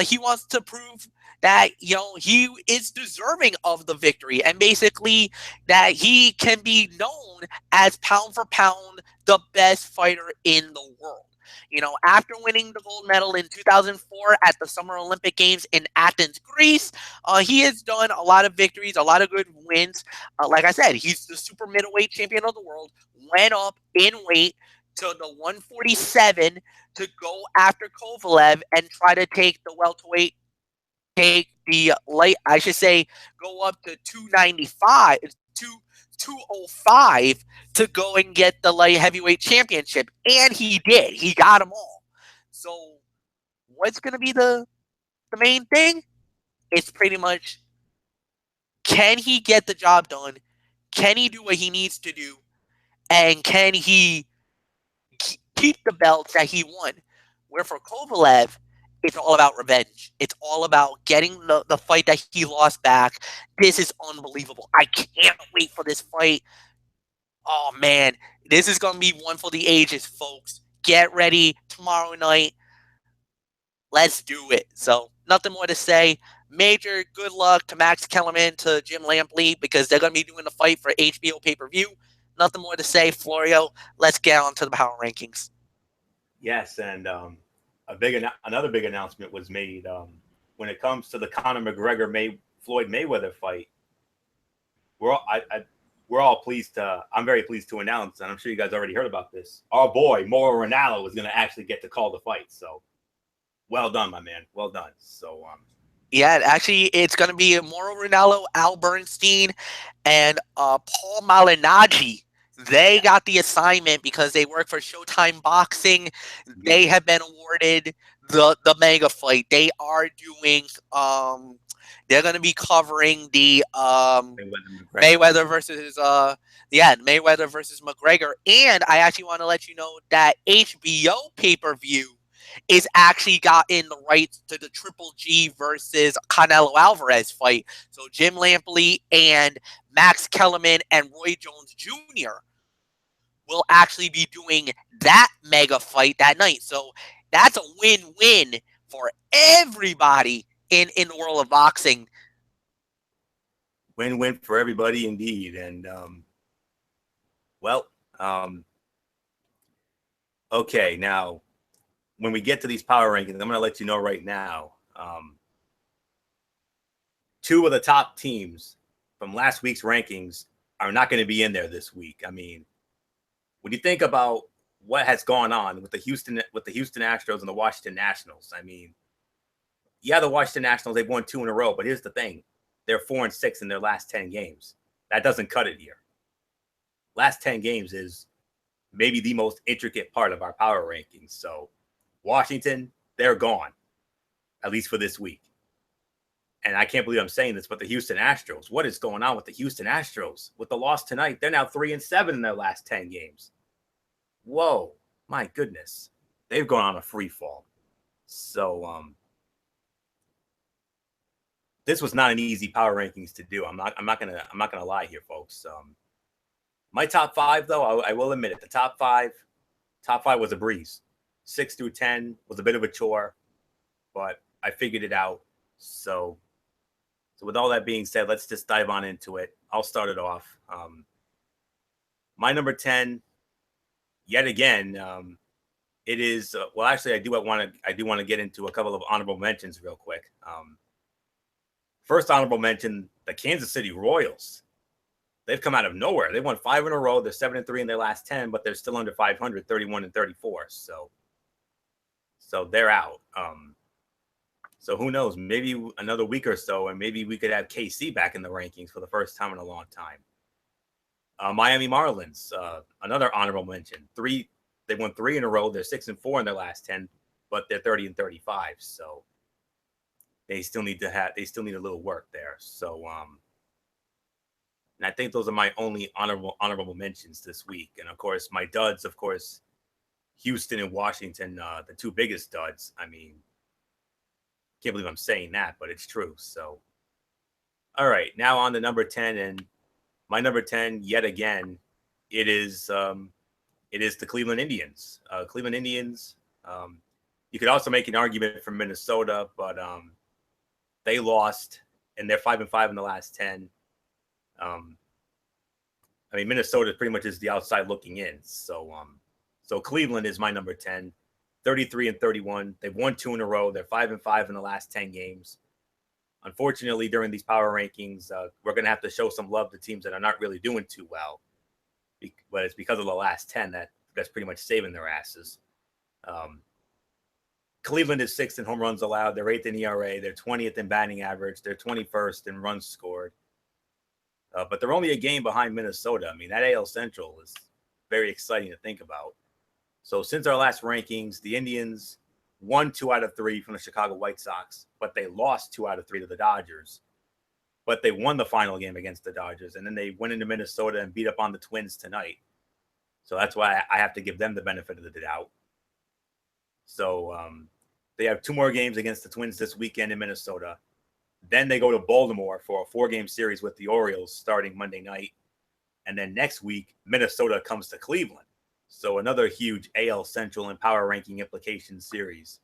B: he wants to prove that he is deserving of the victory, and basically that he can be known as pound for pound the best fighter in the world. After winning the gold medal in 2004 at the Summer Olympic Games in Athens, Greece, he has done a lot of victories, a lot of good wins. Like I said, he's the super middleweight champion of the world, went up in weight to the 147 to go after Kovalev and try to take the welterweight, take the light, I should say, go up to 295, 205 to go and get the light heavyweight championship. And he did. He got them all. So what's going to be the main thing? It's pretty much, can he get the job done? Can he do what he needs to do? And can he keep the belts that he won? Where for Kovalev, it's all about revenge. It's all about getting the fight that he lost back. This is unbelievable. I can't wait for this fight. Oh, man. This is going to be one for the ages, folks. Get ready tomorrow night. Let's do it. So, nothing more to say. Major good luck to Max Kellerman, to Jim Lampley, because they're going to be doing the fight for HBO pay-per-view. Nothing more to say. Florio, let's get on to the power rankings.
A: Yes, and another big announcement was made when it comes to the Conor McGregor Floyd Mayweather fight. We're all pleased to. I'm very pleased to announce, and I'm sure you guys already heard about this. Our boy Mauro Ranallo is going to actually get to call the fight. So, well done, my man. Well done. So,
B: yeah, actually, it's going to be Mauro Ranallo, Al Bernstein, and Paul Malignaggi. They got the assignment because they work for Showtime Boxing. They have been awarded the mega fight. They are doing. They're going to be covering the Mayweather versus McGregor. And I actually want to let you know that HBO pay-per-view is actually gotten the rights to the Triple G versus Canelo Alvarez fight. So Jim Lampley and Max Kellerman and Roy Jones Jr. will actually be doing that mega fight that night. So that's a win-win for everybody in the world of boxing.
A: Win-win for everybody indeed. And okay, now when we get to these power rankings, I'm going to let you know right now, two of the top teams from last week's rankings are not going to be in there this week. I mean, when you think about what has gone on with the Houston Astros and the Washington Nationals, I mean, yeah, the Washington Nationals, they've won 2 in a row, but here's the thing. They're 4-6 in their last 10 games. That doesn't cut it here. Last 10 games is maybe the most intricate part of our power rankings. So Washington, they're gone, at least for this week. And I can't believe I'm saying this, but the Houston Astros, what is going on with the Houston Astros? With the loss tonight, they're now 3-7 in their last 10 games. Whoa, my goodness. They've gone on a free fall. So, this was not an easy power rankings to do. I'm not gonna lie here, folks. My top 5, though, I will admit it. The top five was a breeze. 6 through 10 was a bit of a chore, but I figured it out. So with all that being said, let's just dive on into it. I'll start it off. My number 10, yet again, it is. Well, actually, I do want to get into a couple of honorable mentions real quick. First honorable mention, the Kansas City Royals. They've come out of nowhere. They won 5 in a row. They're 7-3 in their last 10, but they're still under 500, 31-34. So they're out. So who knows? Maybe another week or so, and maybe we could have KC back in the rankings for the first time in a long time. Miami Marlins, another honorable mention. They won 3 in a row. They're 6-4 in their last 10, but they're 30-35. So they still need a little work there. So and I think those are my only honorable mentions this week. And of course, my duds, of course, Houston and Washington, the 2 biggest duds. I mean, can't believe I'm saying that, but it's true. So, all right, now on to number 10, and my number 10 yet again, it is the Cleveland Indians. Cleveland Indians. You could also make an argument for Minnesota, but they lost, and they're 5-5 in the last 10. I mean, Minnesota pretty much is the outside looking in. So Cleveland is my number 10. 33-31. They've won 2 in a row. They're 5-5 in the last 10 games. Unfortunately, during these power rankings, we're going to have to show some love to teams that are not really doing too well. But it's because of the last 10 that's pretty much saving their asses. Cleveland is 6th in home runs allowed. They're 8th in ERA. They're 20th in batting average. They're 21st in runs scored. But they're only a game behind Minnesota. I mean, that AL Central is very exciting to think about. So since our last rankings, the Indians won 2 out of 3 from the Chicago White Sox, but they lost 2 out of 3 to the Dodgers. But they won the final game against the Dodgers, and then they went into Minnesota and beat up on the Twins tonight. So that's why I have to give them the benefit of the doubt. So they have 2 more games against the Twins this weekend in Minnesota. Then they go to Baltimore for a 4-game series with the Orioles starting Monday night. And then next week, Minnesota comes to Cleveland. So another huge AL Central and power ranking implication series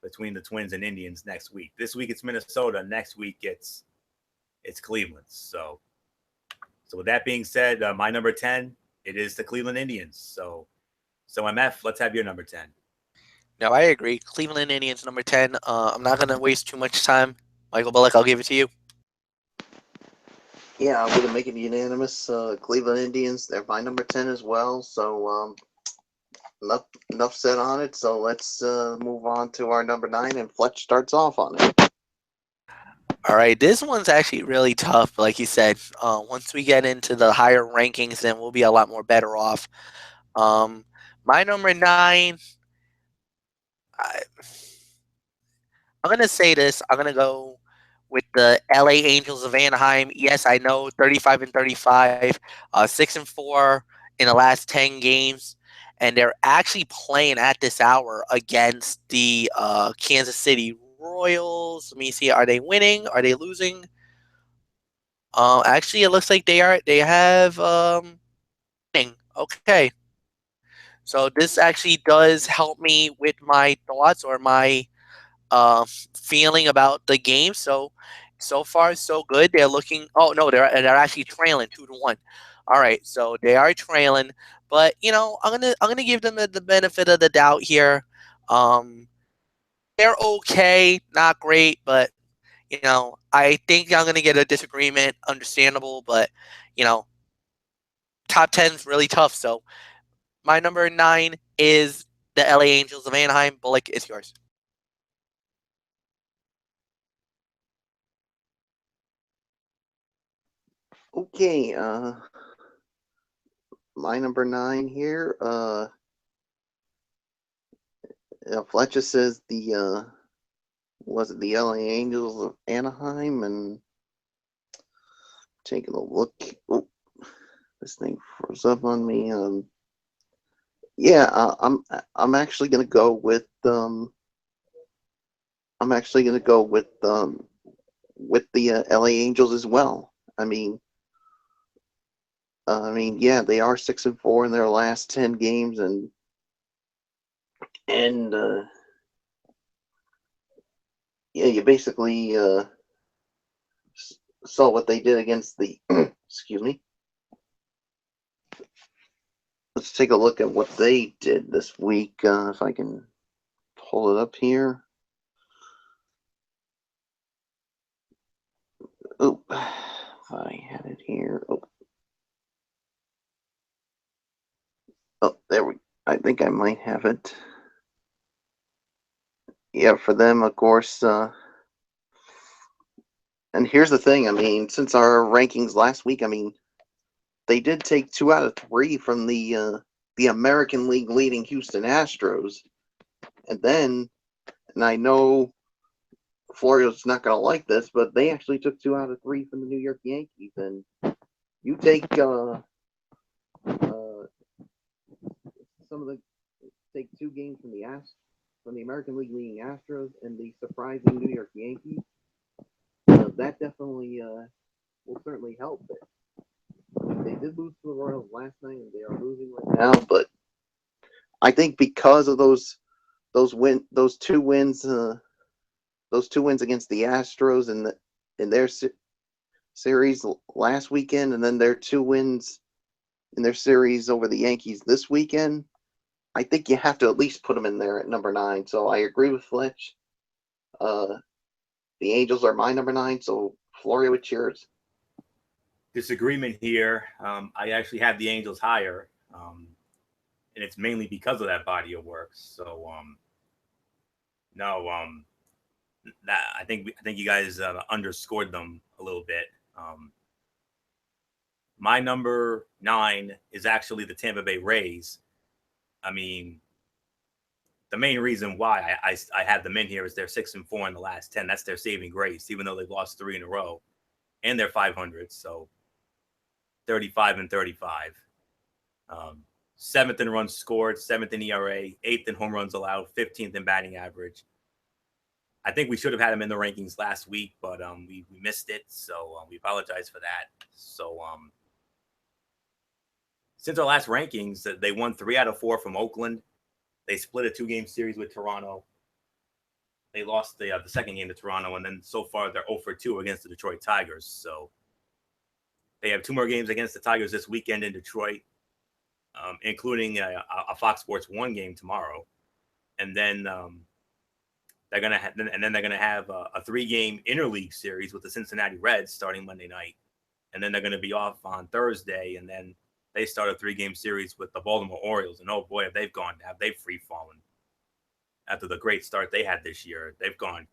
A: between the Twins and Indians next week. This week it's Minnesota. Next week it's Cleveland. So with that being said, my number 10, it is the Cleveland Indians. So MF, let's have your number 10.
B: No, I agree. Cleveland Indians number 10. I'm not going to waste too much time. Michael Bullock, I'll give it to you.
C: Yeah, I'm going to make it unanimous. Cleveland Indians, they're my number 10 as well. So enough said on it. So let's move on to our number 9, and Fletch starts off on it.
B: All right, this one's actually really tough. Like you said, once we get into the higher rankings, then we'll be a lot more better off. My number 9, I'm going to say this. I'm going to go with the LA Angels of Anaheim. Yes, I know 35-35, 6-4 in the last 10 games. And they're actually playing at this hour against the Kansas City Royals. Let me see. Are they winning? Are they losing? Actually, it looks like they are. They have winning. Okay. So this actually does help me with my thoughts or my feeling about the game. So far so good. They're looking. Oh no, they're actually trailing 2-1. All right, so they are trailing, but I'm gonna give them the benefit of the doubt here. They're okay, not great, but I think I'm gonna get a disagreement. Understandable, but top 10 is really tough. So my number 9 is the LA Angels of Anaheim. Bullock, it's yours.
C: Okay, my number 9 here. Fletcher says was it the LA Angels of Anaheim, and taking a look. Oh, this thing froze up on me. Yeah, I'm actually gonna go with the LA Angels as well. I mean, yeah, they are 6-4 in their last 10 games, and yeah, you basically saw what they did against the. Excuse me. Let's take a look at what they did this week. If I can pull it up here. Oh, if I had it here. Oh, there we. I think I might have it. Yeah, for them, of course. And here's the thing. I mean, since our rankings last week, I mean, they did take 2 out of 3 from the American League leading Houston Astros, and I know Florida's not going to like this, but they actually took 2 out of 3 from the New York Yankees. And you take take 2 games from the American League leading Astros and the surprising New York Yankees. That definitely will certainly help it. I mean, they did lose to the Royals last night, and they are losing right now. But I think because of those 2 wins against the Astros in their series last weekend, and then their 2 wins in their series over the Yankees this weekend, I think you have to at least put them in there at number 9. So I agree with Fletch. The Angels are my number 9. So Florio, what's yours?
A: Disagreement here. I actually have the Angels higher, and it's mainly because of that body of work. So no, that I think you guys underscored them a little bit. My number 9 is actually the Tampa Bay Rays. I mean, the main reason why I have them in here is they're 6-4 in the last 10. That's their saving grace, even though they've lost 3 in a row, and they're 500. So 35-35. 7th in runs scored, 7th in ERA, 8th in home runs allowed, 15th in batting average. I think we should have had them in the rankings last week, but we missed it, so we apologize for that. So since our last rankings, they won 3 out of 4 from Oakland. They split a 2-game series with Toronto. They lost the second game to Toronto, and then so far they're 0-2 against the Detroit Tigers. So they have 2 more games against the Tigers this weekend in Detroit, including a Fox Sports 1 game tomorrow, and then they're gonna have a 3-game interleague series with the Cincinnati Reds starting Monday night, and then they're gonna be off on Thursday, and then they start a 3-game series with the Baltimore Orioles. And oh boy, have they free fallen after the great start they had this year. They've gone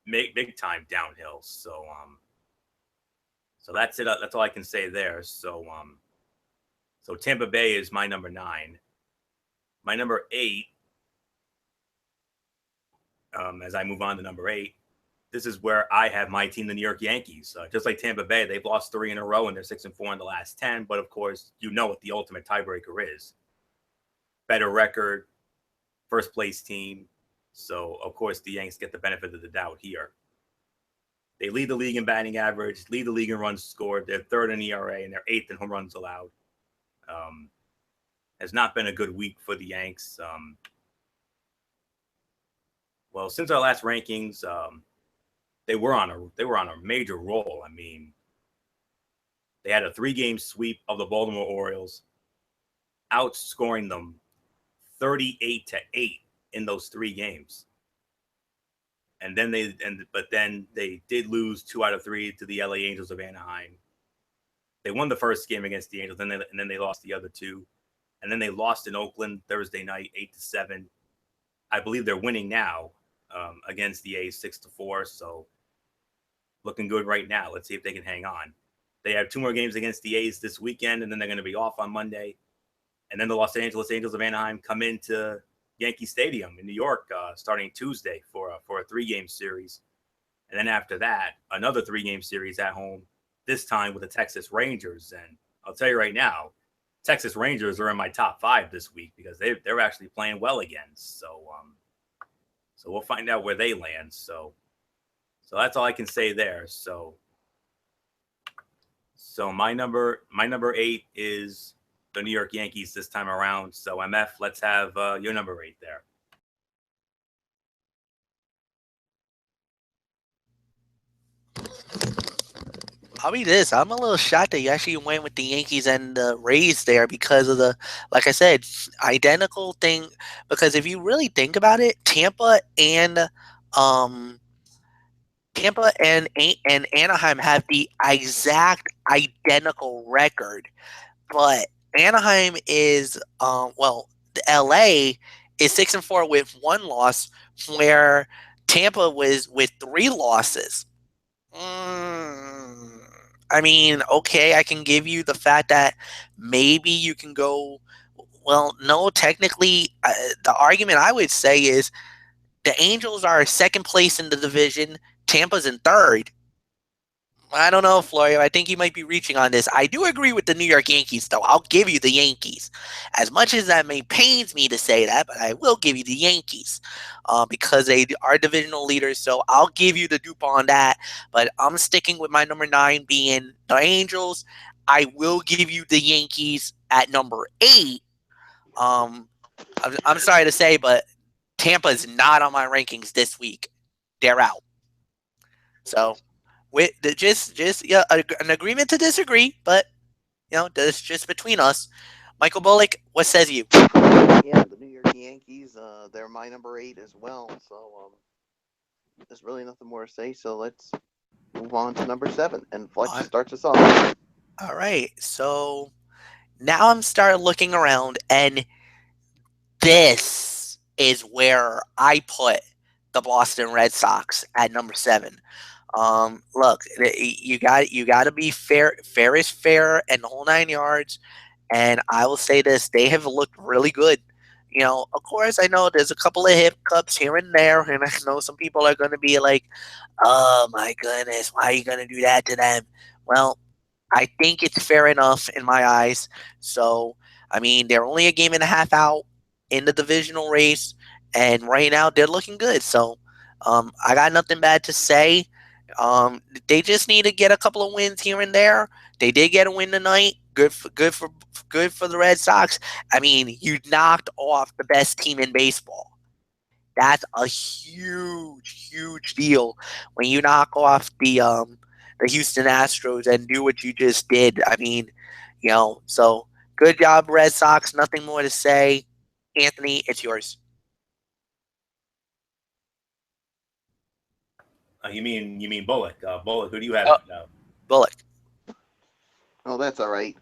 A: big time downhill. So that's it. That's all I can say there. So Tampa Bay is my number 9. My number 8. As I move on to number 8, this is where I have my team, the New York Yankees. Just like Tampa Bay, they've lost 3 in a row and they're 6-4 in the last 10. But of course, you know what the ultimate tiebreaker is: better record, first place team. So of course, the Yanks get the benefit of the doubt here. They lead the league in batting average, lead the league in runs scored. They're 3rd in ERA and they're 8th in home runs allowed. Has not been a good week for the Yanks. Well, since our last rankings, they were on a major roll. I mean, they had a 3-game sweep of the Baltimore Orioles, outscoring them 38-8 in those 3 games. And then they did lose 2 out of 3 to the LA Angels of Anaheim. They won the first game against the Angels, and then they lost the other 2. And then they lost in Oakland Thursday night, 8-7. I believe they're winning now against the A's 6-4. So looking good right now. Let's see if they can hang on. They have 2 more games against the A's this weekend, and then they're going to be off on Monday. And then the Los Angeles Angels of Anaheim come into Yankee Stadium in New York starting Tuesday for a 3-game series. And then after that, another 3-game series at home, this time with the Texas Rangers. And I'll tell you right now, Texas Rangers are in my top 5 this week because they're actually playing well again. So we'll find out where they land. So that's all I can say there. So my number 8 is the New York Yankees this time around. So MF, let's have your number 8 there.
B: I'll be this. I'm a little shocked that you actually went with the Yankees and the Rays there because of the, like I said, identical thing. Because if you really think about it, Tampa and Anaheim have the exact identical record, but Anaheim is the LA is 6-4 with 1 loss, where Tampa was with 3 losses. I mean, okay, I can give you the fact that maybe you can go. Well, no, technically, the argument I would say is the Angels are 2nd place in the division. Tampa's in 3rd. I don't know, Florio. I think you might be reaching on this. I do agree with the New York Yankees, though. I'll give you the Yankees. As much as that may pains me to say that, but I will give you the Yankees because they are divisional leaders. So I'll give you the dupe on that. But I'm sticking with my number 9 being the Angels. I will give you the Yankees at number 8. I'm sorry to say, but Tampa is not on my rankings this week. They're out. So with just an agreement to disagree, but that's just between us. Michael Bullock, what says you?
C: Yeah, the New York Yankees, they're my number 8 as well. So there's really nothing more to say. So let's move on to number 7, and Fletch
B: On-
C: starts us off.
B: All right, so now I'm starting looking around, and this is where I put the Boston Red Sox at number 7. Look, you got to be fair. Fair is fair, and the whole 9 yards. And I will say this: they have looked really good. Of course, I know there's a couple of hiccups here and there, and I know some people are going to be like, "Oh my goodness, why are you going to do that to them?" Well, I think it's fair enough in my eyes. So, I mean, they're only a game and a half out in the divisional race, and right now they're looking good. So, I got nothing bad to say. They just need to get a couple of wins here and there. They did get a win tonight. Good for the Red Sox. I mean, you knocked off the best team in baseball. That's a huge, huge deal when you knock off the Houston Astros and do what you just did. I mean, so good job, Red Sox. Nothing more to say. Anthony, it's yours.
A: You mean Bullock? Bullock, who do you have?
B: Oh, Bullock.
C: Oh, that's all right.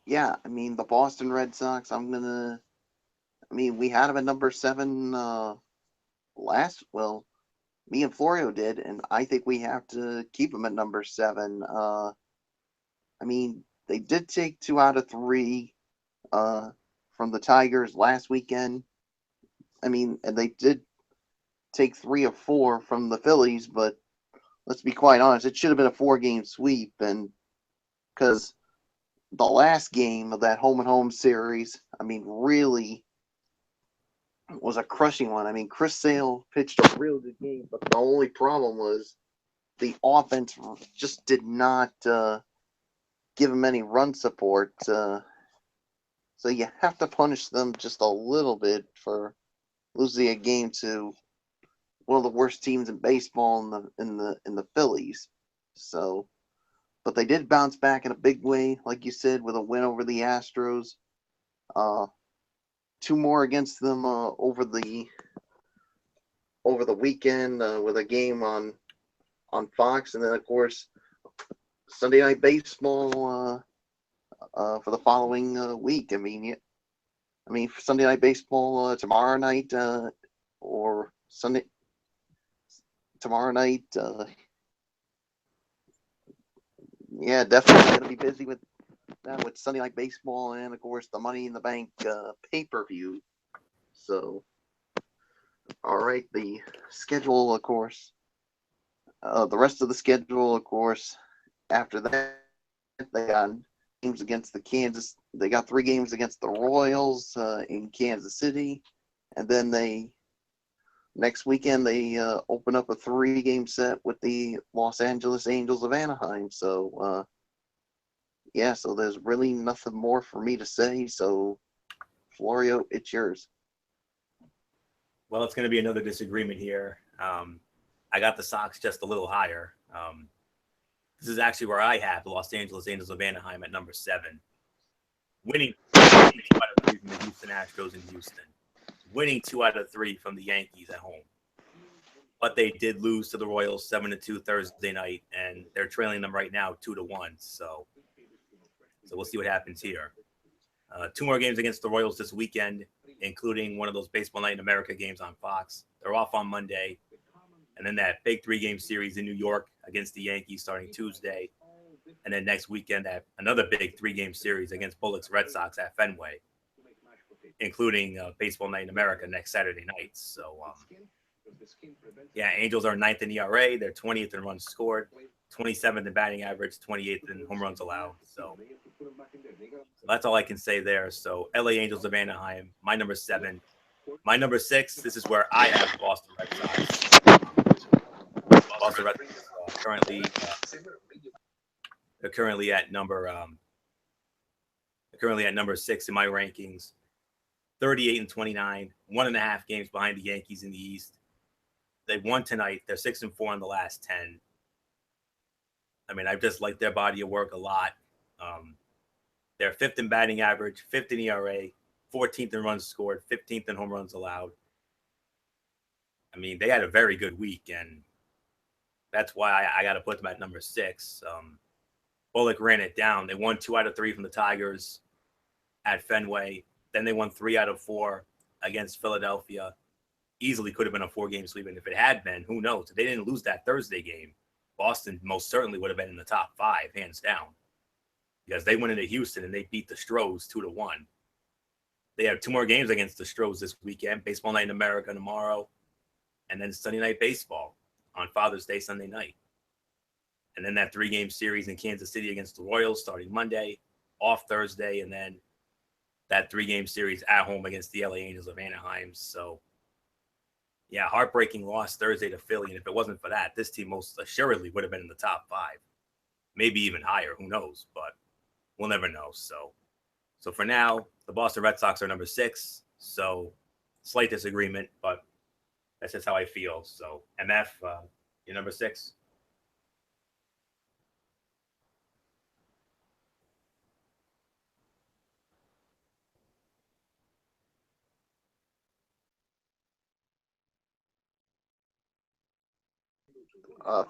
C: Yeah, I mean the Boston Red Sox. We had them at number 7 last. Well, me and Florio did, and I think we have to keep them at number 7. They did take 2 out of 3 from the Tigers last weekend. And they did take 3 of 4 from the Phillies, but let's be quite honest, it should have been a 4-game sweep, and because the last game of that home and home series, really was a crushing one. Chris Sale pitched a real good game, but the only problem was the offense just did not give him any run support. So you have to punish them just a little bit for losing a game to one of the worst teams in baseball in the Phillies. So, but they did bounce back in a big way, like you said, with a win over the Astros. 2 more against them over the weekend with a game on Fox, and then of course Sunday Night Baseball for the following week. For Sunday Night Baseball tomorrow night or Sunday tomorrow night. Yeah, definitely going to be busy with that, with Sunday Night Baseball and of course the Money in the Bank pay-per-view. So, all right, the schedule, of course. The rest of the schedule, of course, after that, they got games against They got 3 games against the Royals in Kansas City, and then next weekend they open up a 3-game set with the Los Angeles Angels of Anaheim. So, so there's really nothing more for me to say. So, Florio, it's yours.
A: Well, it's going to be another disagreement here. I got the Sox just a little higher. This is actually where I have the Los Angeles Angels of Anaheim at number 7. Winning 2 out of 3 from the Houston Astros in Houston. Winning 2 out of 3 from the Yankees at home. But they did lose to the Royals 7-2 Thursday night, and they're trailing them right now 2-1. So we'll see what happens here. 2 more games against the Royals this weekend, including one of those Baseball Night in America games on Fox. They're off on Monday. And then that big 3-game series in New York against the Yankees starting Tuesday. And then next weekend, another big 3-game series against Bullock's Red Sox at Fenway, including Baseball Night in America next Saturday night. So, Angels are 9th in ERA. They're 20th in runs scored, 27th in batting average, 28th in home runs allowed. So that's all I can say there. So LA Angels of Anaheim, my number 7. My number 6, this is where I have the Boston Red Sox. Boston Red Sox currently at number 6 in my rankings. 38-29, 1.5 games behind the Yankees in the East. They won tonight. They're 6-4 in the last 10. I've just liked their body of work a lot. They're 5th in batting average, 5th in ERA, 14th in runs scored, 15th in home runs allowed. I mean, they had a very good week, and that's why I got to put them at number 6. Bullock ran it down. They won 2 out of 3 from the Tigers at Fenway. Then they won 3 out of 4 against Philadelphia. Easily could have been a 4-game sweep, and if it had been, who knows? If they didn't lose that Thursday game, Boston most certainly would have been in the top 5, hands down, because they went into Houston and they beat the Stros 2-1. They have 2 more games against the Stros this weekend: Baseball Night in America tomorrow, and then Sunday Night Baseball on Father's Day Sunday night. And then that 3-game series in Kansas City against the Royals starting Monday, off Thursday, and then that 3-game series at home against the LA Angels of Anaheim. So, yeah, heartbreaking loss Thursday to Philly. And if it wasn't for that, this team most assuredly would have been in the top 5, maybe even higher. Who knows? But we'll never know. So for now, the Boston Red Sox are number 6. So slight disagreement, but that's just how I feel. So MF, you're number 6.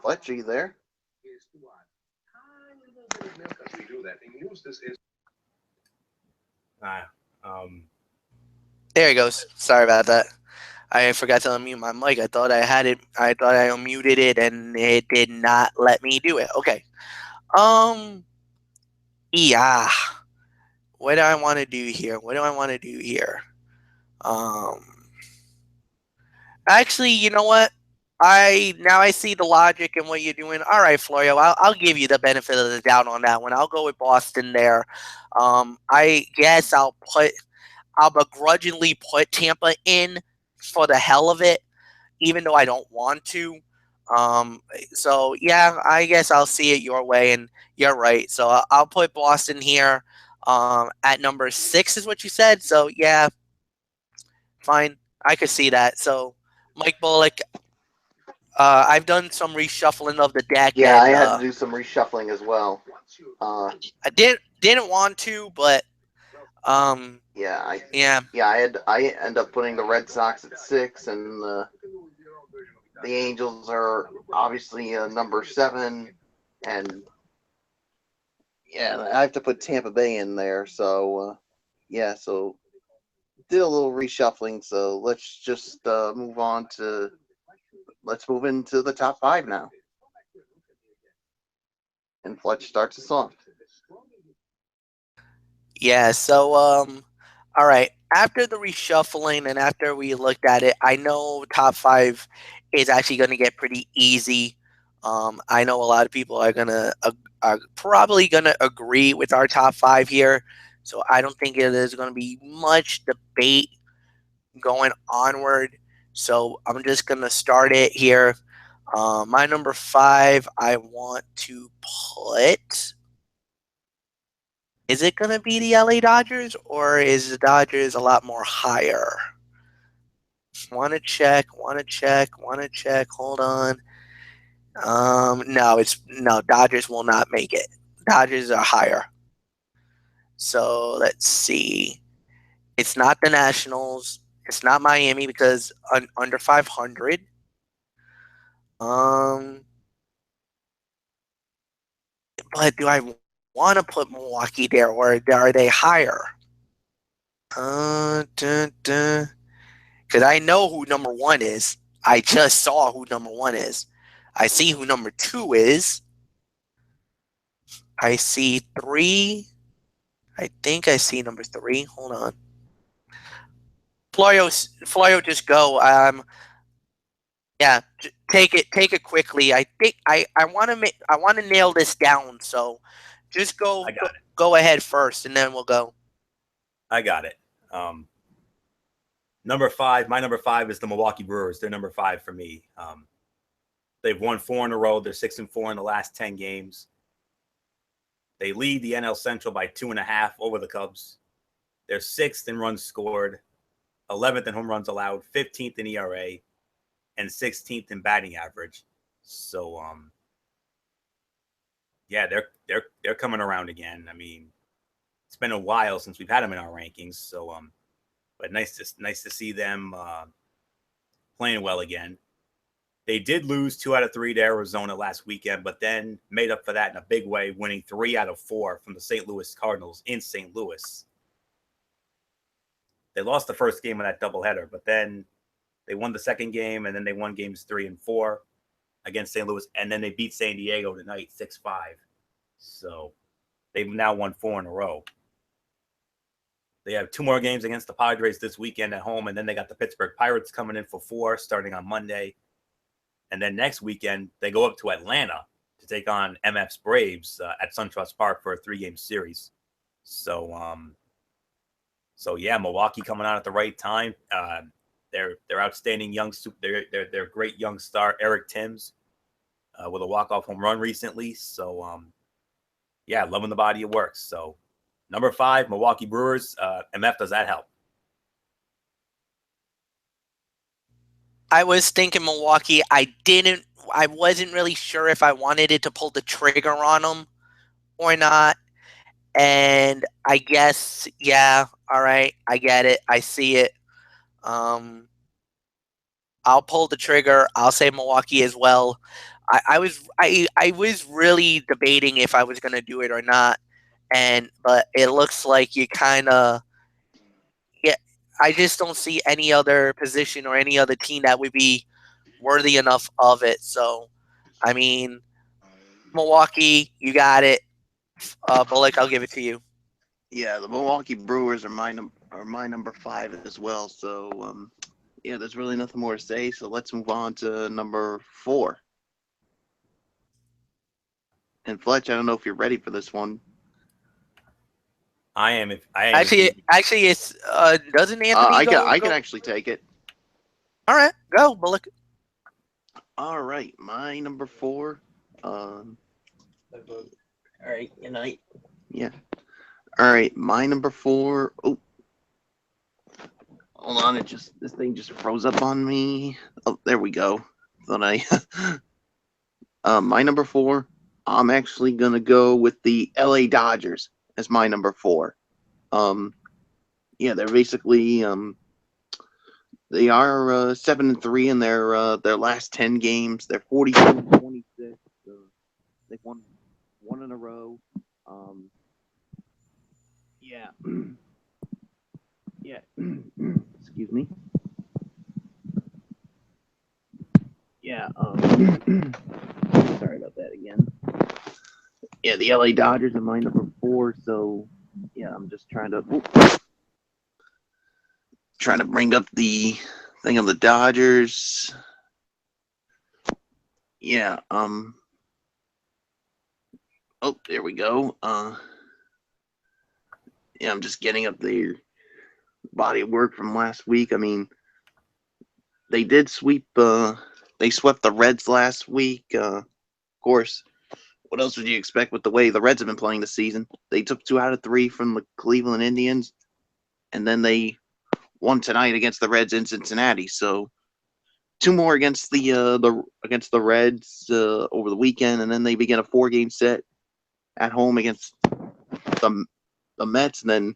C: Fletcher, you there?
B: There he goes. Sorry about that. I forgot to unmute my mic. I thought I had it. I thought I unmuted it, and it did not let me do it. Okay. Yeah. What do I want to do here? Actually, you know what? I see the logic in what you're doing. All right, Florio, I'll give you the benefit of the doubt on that one. I'll go with Boston there. I guess I'll begrudgingly put Tampa in for the hell of it, even though I don't want to. So yeah, I guess I'll see it your way, and you're right. So I'll put Boston here at number 6 is what you said. So yeah, fine. I could see that. So Mike Bullock, I've done some reshuffling of the deck.
C: Yeah,
B: and,
C: I had to do some reshuffling as well.
B: I didn't want to, but
C: I
B: yeah.
C: end up putting the Red Sox at 6, and the Angels are obviously number 7, and I have to put Tampa Bay in there. So so did a little reshuffling. So let's just move into the top 5 now. And Fletch starts us off.
B: Yeah, so all right. After the reshuffling and after we looked at it, I know top 5 is actually going to get pretty easy. I know a lot of people are probably gonna agree with our top 5 here, so I don't think there's going to be much debate going onward. So I'm just gonna start it here. My number 5, I want to put. Is it going to be the LA Dodgers, or is the Dodgers a lot more higher? Want to check. Hold on. No, Dodgers will not make it. Dodgers are higher. So let's see. It's not the Nationals. It's not Miami because under 500. But do I want to put Milwaukee there, or are they higher? Because I know who number 1 is. I just saw who number 1 is. I see who number 2 is. I see 3. I think I see number 3. Hold on. Florio, just go. Yeah, take it quickly. I think I want to nail this down. So, just go.
A: I got it.
B: Go ahead first, and then we'll go.
A: I got it. Number 5, my number 5 is the Milwaukee Brewers. They're number 5 for me. They've won 4 in a row. They're 6-4 in the last 10 games. They lead the NL Central by 2.5 over the Cubs. They're 6th in runs scored, 11th in home runs allowed, 15th in ERA, and 16th in batting average. So, they're coming around again. I mean, It's been a while since we've had them in our rankings. So, but nice to see them playing well again. They did lose 2 out of 3 to Arizona last weekend, but then made up for that in a big way, winning 3 out of 4 from the St. Louis Cardinals in St. Louis. They lost the first game of that doubleheader, but then they won the second game, and then they won games 3 and 4 against St. Louis, and then they beat San Diego tonight 6-5. So they've now won 4 in a row. They have 2 more games against the Padres this weekend at home, and then they got the Pittsburgh Pirates coming in for 4 starting on Monday. And then next weekend, they go up to Atlanta to take on MF's Braves at SunTrust Park for a 3-game series. So, yeah, Milwaukee coming out at the right time. Their outstanding young, their great young star Eric Timms with a walk-off home run recently. So, yeah, loving the body of work. So, number 5, Milwaukee Brewers. MF, does that help?
B: I was thinking Milwaukee. I wasn't really sure if I wanted it to pull the trigger on them or not. And I guess, yeah, all right, I get it. I see it. I'll pull the trigger. I'll say Milwaukee as well. I was really debating if I was gonna do it or not. But it looks like you kinda, yeah, I just don't see any other position or any other team that would be worthy enough of it. So, I mean, Milwaukee, you got it. Bullock, I'll give it to you.
C: Yeah, the Milwaukee Brewers are my number 5 as well. So, yeah, there's really nothing more to say. So let's move on to number 4. And Fletch, I don't know if you're ready for this one.
A: I am.
B: Actually, it's doesn't Anthony
C: I
B: go?
C: can actually take it.
B: All right, go Bullock.
C: All right, my number 4. All right, good night. Yeah. All right, my number 4. Oh, hold on, this thing just froze up on me. Oh, there we go. Thought I. My number 4. I'm actually gonna go with the LA Dodgers as my number 4. Yeah, they're basically they are 7-3 in their last 10 games. They're 42-26. They've won 1 in a row. Yeah. Yeah. Excuse me. Yeah. Sorry about that again. Yeah, the LA Dodgers are my number 4. So, yeah, I'm just trying to bring up the thing of the Dodgers. Yeah. Oh, there we go. Yeah, I'm just getting up their body of work from last week. I mean, they did sweep. They swept the Reds last week. Of course, what else would you expect with the way the Reds have been playing this season? They took 2 out of 3 from the Cleveland Indians, and then they won tonight against the Reds in Cincinnati. So 2 more against the Reds over the weekend, and then they begin a 4-game set at home against the Mets, and then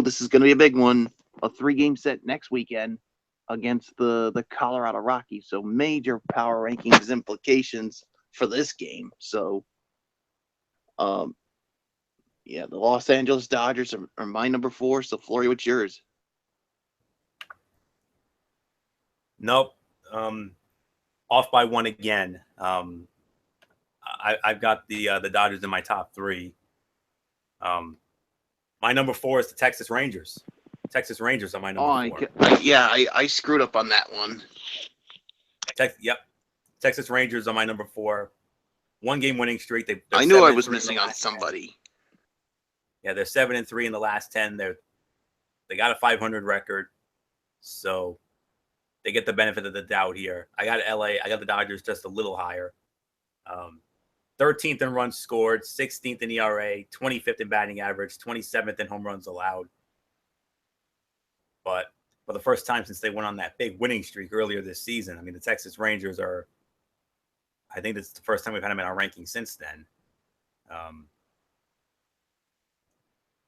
C: this is going to be a big one, a 3-game set next weekend against the Colorado Rockies. So major power rankings implications for this game. So, yeah, the Los Angeles Dodgers are my number 4. So, Flory, what's yours?
A: Nope. Off by 1 again. I've got the Dodgers in my top 3. My number 4 is the Texas Rangers. Texas Rangers are my number 4.
C: I screwed up on that one.
A: Yep. Texas Rangers are my number 4. 1-game winning streak.
C: I knew I was missing on somebody.
A: 10. Yeah, they're 7-3 in the last 10. They got a 500 record, so they get the benefit of the doubt here. I got LA. I got the Dodgers just a little higher. 13th in runs scored, 16th in ERA, 25th in batting average, 27th in home runs allowed. But for the first time since they went on that big winning streak earlier this season, I mean, the Texas Rangers are, I think this is the first time we've had them in our ranking since then.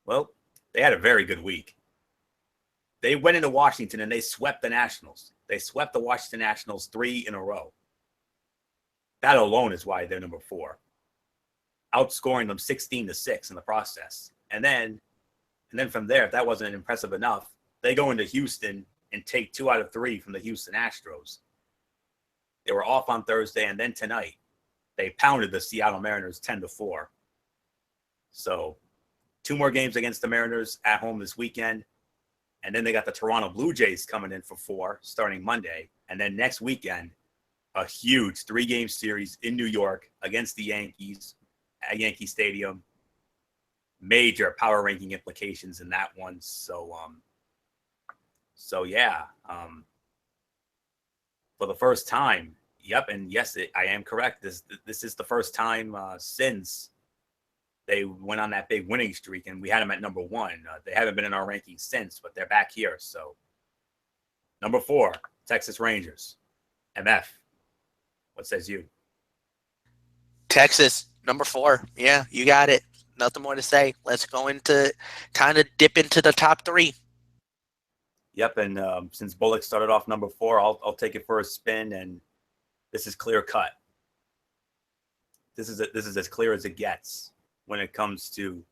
A: Well, they had a very good week. They went into Washington and they swept the Nationals. They swept the Washington Nationals 3 in a row. That alone is why they're number 4, outscoring them 16-6 in the process. And then from there, if that wasn't impressive enough, they go into Houston and take 2 out of 3 from the Houston Astros. They were off on Thursday, and then tonight they pounded the Seattle Mariners 10-4. So 2 more games against the Mariners at home this weekend. And then they got the Toronto Blue Jays coming in for 4 starting Monday. And then next weekend, a huge 3-game series in New York against the Yankees at Yankee Stadium. Major power ranking implications in that one. So yeah. For the first time, yep, and yes, I am correct. This is the first time since they went on that big winning streak, and we had them at number 1. They haven't been in our rankings since, but they're back here. So, number 4, Texas Rangers. MF, what says you?
B: Texas, number 4. Yeah, you got it. Nothing more to say. Let's go into kind of dip into the top 3.
A: Yep, and since Bullock started off number 4, I'll take it for a spin, and this is clear cut. This is as clear as it gets when it comes to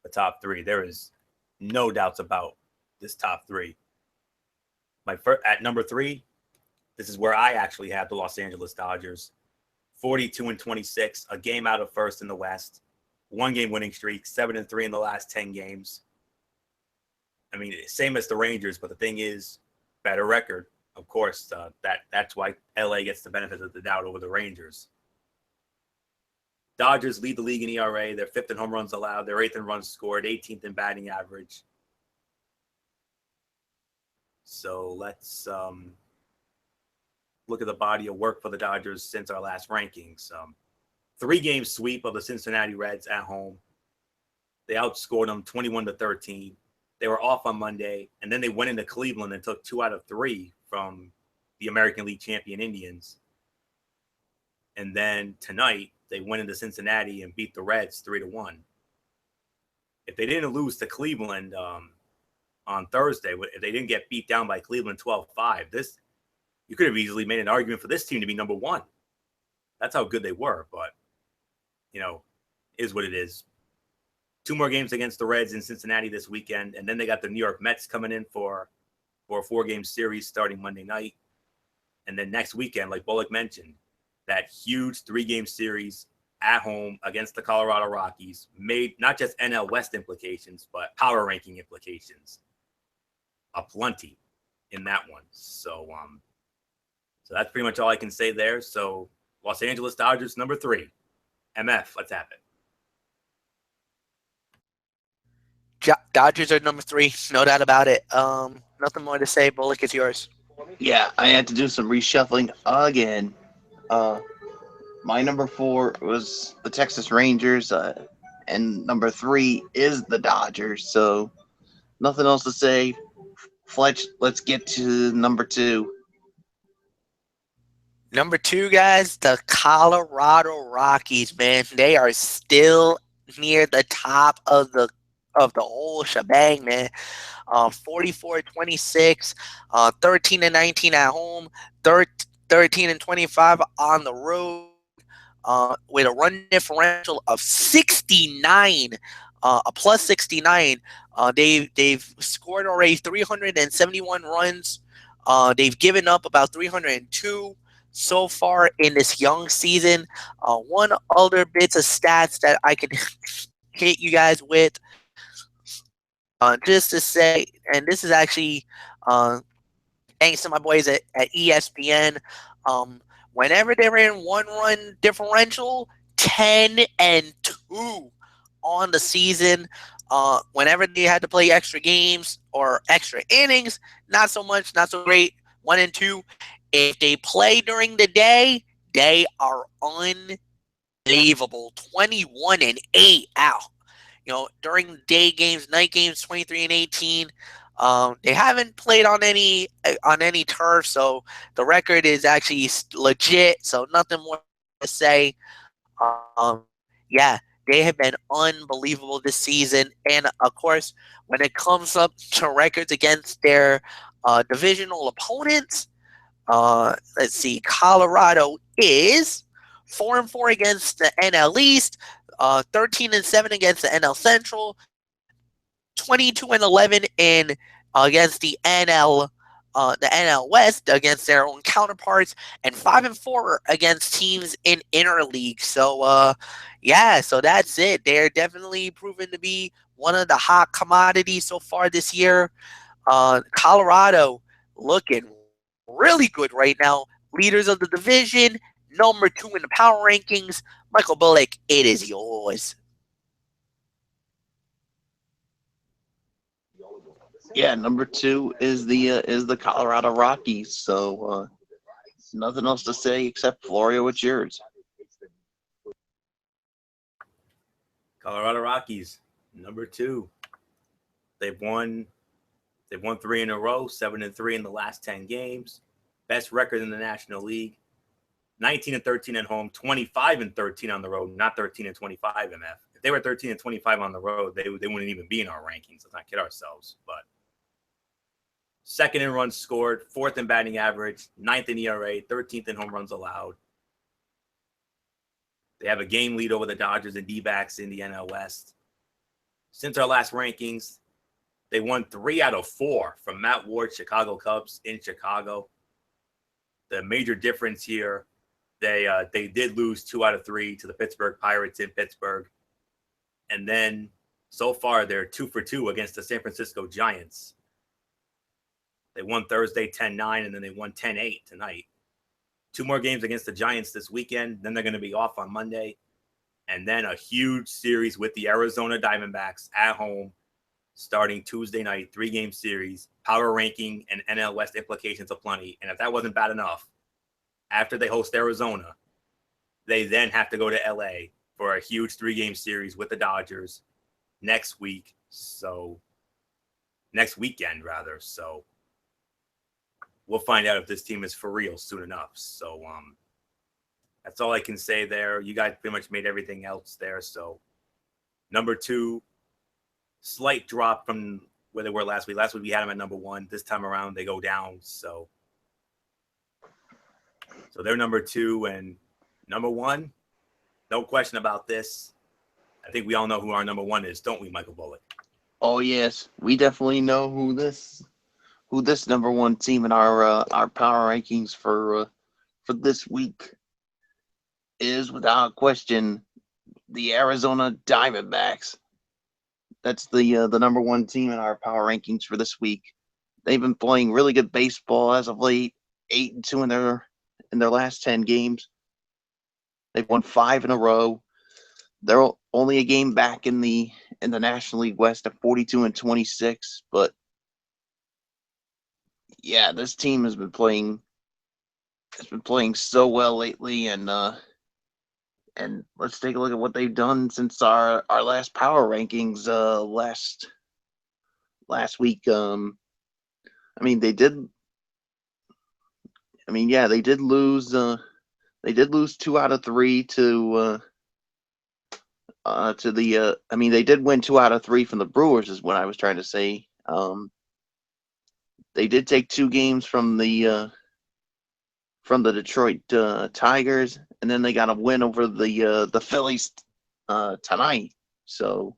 A: the top 3. There is no doubts about this top 3. At number 3, this is where I actually have the Los Angeles Dodgers, 42-26, a game out of first in the West, 1-game winning streak, 7-3 in the last 10 games. I mean, same as the Rangers, but the thing is, better record. Of course, that's why LA gets the benefit of the doubt over the Rangers. Dodgers lead the league in ERA. They're 5th in home runs allowed. They're 8th in runs scored, 18th in batting average. So let's look at the body of work for the Dodgers since our last rankings. 3-game sweep of the Cincinnati Reds at home. They outscored them 21-13. They were off on Monday, and then they went into Cleveland and took 2 out of 3 from the American League champion Indians. And then tonight, they went into Cincinnati and beat the Reds 3-1. If they didn't lose to Cleveland on Thursday, if they didn't get beat down by Cleveland 12-5, you could have easily made an argument for this team to be number 1. That's how good they were, but, is what it is. 2 more games against the Reds in Cincinnati this weekend, and then they got the New York Mets coming in for a 4-game series starting Monday night. And then next weekend, like Bullock mentioned, that huge 3-game series at home against the Colorado Rockies made not just NL West implications, but power ranking implications aplenty in that one. So that's pretty much all I can say there. So Los Angeles Dodgers, number 3. MF, let's have it.
B: Dodgers are number 3, no doubt about it. Nothing more to say. Bullock, it's yours.
C: Yeah, I had to do some reshuffling again. My number 4 was the Texas Rangers, and number 3 is the Dodgers. So nothing else to say. Fletch, let's get to number 2.
B: Number 2, guys, the Colorado Rockies, man. They are still near the top of the whole shebang, man. 44-26, 13-19 at home, 13-25 on the road, with a run differential of 69, a plus 69. They've scored already 371 runs. They've given up about 302 so far in this young season. One other bits of stats that I can hit you guys with, just to say, and this is actually thanks to my boys at ESPN. Whenever they're in 1-run differential, 10-2 on the season. Whenever they had to play extra games or extra innings, not so much, not so great. 1-2. If they play during the day, they are unbelievable. 21-8 out. During day games, night games, 23-18. They haven't played on any turf, so the record is actually legit. So nothing more to say. Yeah, They have been unbelievable this season. And, of course, when it comes up to records against their divisional opponents, let's see, Colorado is 4-4 against the NL East, 13-7 against the NL Central, 22-11 in against the NL West against their own counterparts, and 5-4 against teams in interleague. So, so that's it. They're definitely proven to be one of the hot commodities so far this year. Colorado looking really good right now. Leaders of the division, number 2 in the power rankings. Michael Bullock, it is yours.
C: Yeah, number 2 is the Colorado Rockies. So nothing else to say except Florio, it's yours.
A: Colorado Rockies, number 2. They've won 3 in a row, 7-3 in the last 10 games. Best record in the National League. 19-13 at home, 25-13 on the road, not 13-25 MF. If they were 13-25 on the road, they wouldn't even be in our rankings. Let's not kid ourselves. But second in runs scored, 4th in batting average, 9th in ERA, 13th in home runs allowed. They have a game lead over the Dodgers and D-backs in the NL West. Since our last rankings, they won 3 out of 4 from Matt Ward's Chicago Cubs in Chicago. The major difference here, they did lose 2 out of 3 to the Pittsburgh Pirates in Pittsburgh. And then so far, they're 2 for 2 against the San Francisco Giants. They won Thursday 10-9, and then they won 10-8 tonight. 2 more games against the Giants this weekend. Then they're going to be off on Monday. And then a huge series with the Arizona Diamondbacks at home starting Tuesday night, 3-game series, power ranking and NL West implications aplenty. And if that wasn't bad enough, after they host Arizona, they then have to go to LA for a huge 3-game series with the Dodgers next weekend, rather. So we'll find out if this team is for real soon enough. So that's all I can say there. You guys pretty much made everything else there. So number 2, slight drop from where they were last week. Last week we had them at number 1. This time around they go down. So they're number 2, and number 1, no question about this. I think we all know who our number 1 is, don't we, Michael Bullock?
C: Oh yes, we definitely know who this number 1 team in our power rankings for this week is, without question, the Arizona Diamondbacks. That's the number 1 team in our power rankings for this week. They've been playing really good baseball as of late. 8-2 in their last 10 games. They've won 5 in a row. They're only a game back in the National League West at 42-26. But yeah, this team has been playing so well lately, and let's take a look at what they've done since our last power rankings last week. They did lose. They did lose 2 out of 3 to the. They did win 2 out of 3 from the Brewers, is what I was trying to say. They did take 2 games from the Detroit Tigers, and then they got a win over the Phillies tonight. So,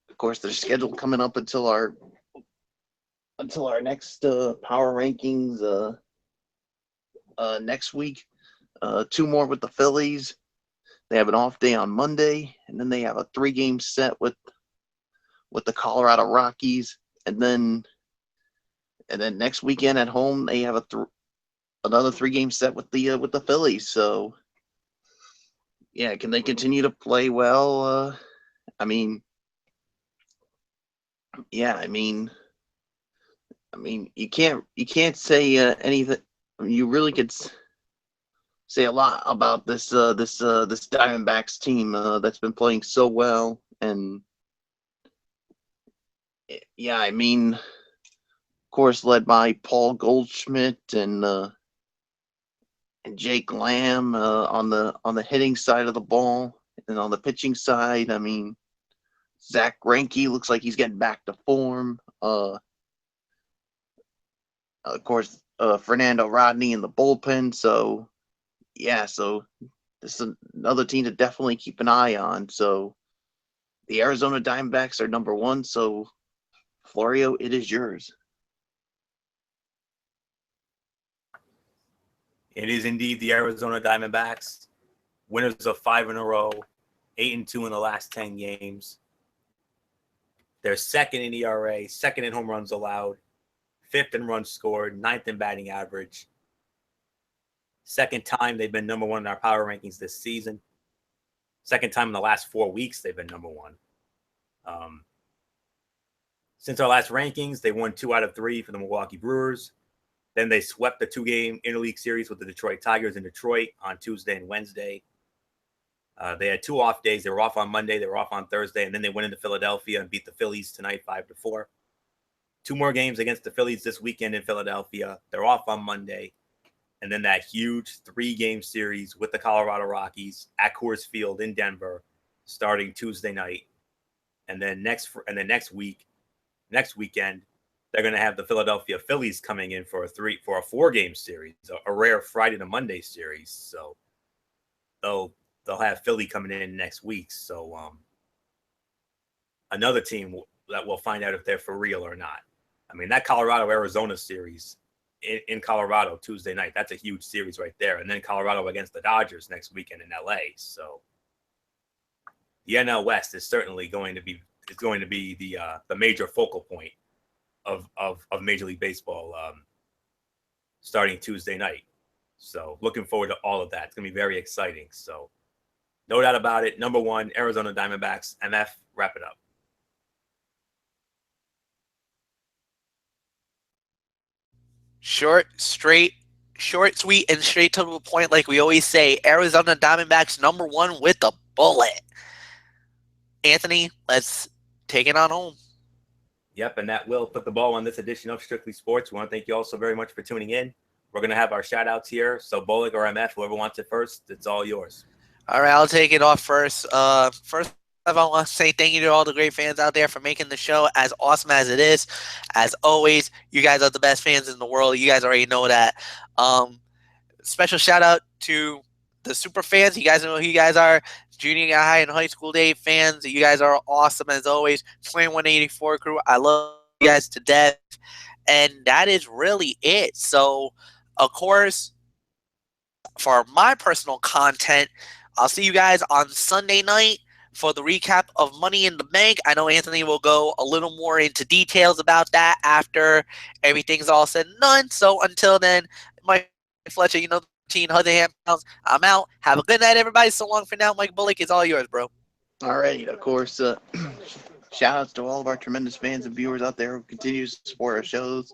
C: of course, their schedule coming up until our next power rankings next week. 2 more with the Phillies. They have an off day on Monday, and then they have a 3-game set with the Colorado Rockies, and then next weekend at home they have another 3-game set with the Phillies. So yeah, can they continue to play well? You can't say anything. You really could say a lot about this Diamondbacks team that's been playing so well. And yeah, of course, led by Paul Goldschmidt and Jake Lamb on the hitting side of the ball. And on the pitching side, I mean, Zach Greinke looks like he's getting back to form. Of course, Fernando Rodney in the bullpen. So, yeah, so this is another team to definitely keep an eye on. So, the Arizona Diamondbacks are number one. So, Florio, it is yours.
A: It is indeed the Arizona Diamondbacks, winners of 5 in a row, 8-2 in the last 10 games. They're second in ERA, second in home runs allowed, fifth in runs scored, ninth in batting average. Second time they've been number one in our power rankings this season. Second time in the last 4 weeks they've been number one. Since our last rankings, they won 2 out of 3 for the Milwaukee Brewers. Then they swept the 2-game interleague series with the Detroit Tigers in Detroit on Tuesday and Wednesday. They had 2 off days. They were off on Monday. They were off on Thursday. And then they went into Philadelphia and beat the Phillies tonight 5-4. 2 more games against the Phillies this weekend in Philadelphia. They're off on Monday. And then that huge 3-game series with the Colorado Rockies at Coors Field in Denver starting Tuesday night. And then next weekend, they're going to have the Philadelphia Phillies coming in for a 4-game series, a rare Friday to Monday series. So they'll have Philly coming in next week. So another team that we'll find out if they're for real or not. I mean, that Colorado-Arizona series in Colorado Tuesday night, that's a huge series right there. And then Colorado against the Dodgers next weekend in LA. So the NL West is certainly going to be the major focal point of Major League Baseball starting Tuesday night. So looking forward to all of that. It's going to be very exciting. So no doubt about it. Number one, Arizona Diamondbacks. MF, wrap it up.
B: Short, sweet, and straight to the point, like we always say. Arizona Diamondbacks number one with a bullet. Anthony, let's take it on home.
A: Yep, and that will put the ball on this edition of Strictly Sports. We want to thank you all so very much for tuning in. We're going to have our shout-outs here. So Bullock or MF, whoever wants it first, it's all yours.
B: All right, I'll take it off first. First, I want to say thank you to all the great fans out there for making the show as awesome as it is. As always, you guys are the best fans in the world. You guys already know that. Special shout-out to the super fans. You guys know who you guys are. Junior high and high school day fans. You guys are awesome as always. 2184 crew. I love you guys to death. And that is really it. So, of course, for my personal content, I'll see you guys on Sunday night for the recap of Money in the Bank. I know Anthony will go a little more into details about that after everything's all said and done. So until then, Mike Fletcher, you know, Hudson Pounds, I'm out. Have a good night, everybody. So long for now. Mike Bullock, it's all yours, bro.
C: All right, of course. Shout outs to all of our tremendous fans and viewers out there who continue to support our shows,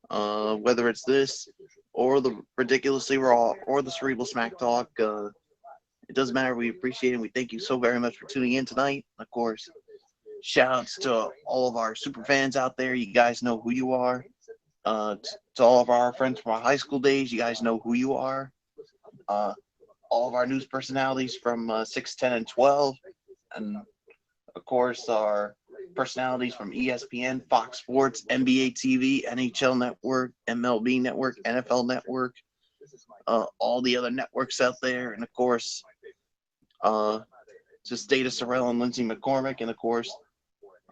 C: whether it's this or the Ridiculously Raw or the Cerebral Smack Talk. It doesn't matter. We appreciate it. We thank you so very much for tuning in tonight. Of course, shout outs to all of our super fans out there. You guys know who you are. To all of our friends from our high school days, you guys know who you are. All of our news personalities from 6, 10, and 12. And, of course, our personalities from ESPN, Fox Sports, NBA TV, NHL Network, MLB Network, NFL Network, all the other networks out there. And, of course, just Data Sorrell and Lindsay McCormick. And, of course,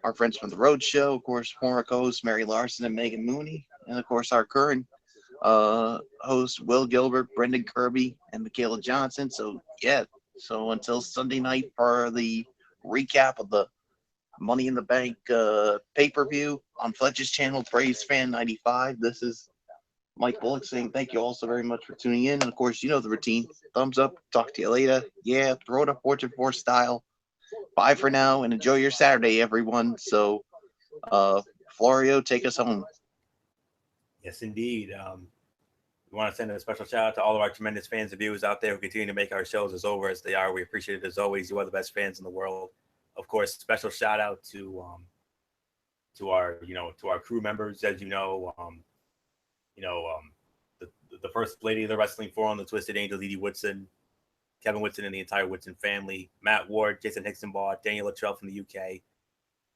C: our friends from The Road Show, of course, former co-hosts Mary Larson and Megan Mooney. And, of course, our current hosts Will Gilbert, Brendan Kirby, and Michaela Johnson. So, yeah. So until Sunday night for the recap of the Money in the Bank pay-per-view on Fletcher's channel, Praise Fan 95. This is Mike Bullock saying thank you all so very much for tuning in. And, of course, you know the routine. Thumbs up. Talk to you later. Yeah, throw it up Fortune 4 style. Bye for now, and enjoy your Saturday, everyone. So, Florio, take us home.
A: Yes, indeed. We want to send a special shout out to all of our tremendous fans and viewers out there who continue to make our shows as over as they are. We appreciate it as always. You are the best fans in the world. Of course, special shout out to our crew members, as the first lady of the Wrestling Forum, the Twisted Angel, Edie Woodson, Kevin Whitson and the entire Whitson family, Matt Ward, Jason Hicksonbaugh, Daniel Luttrell from the UK,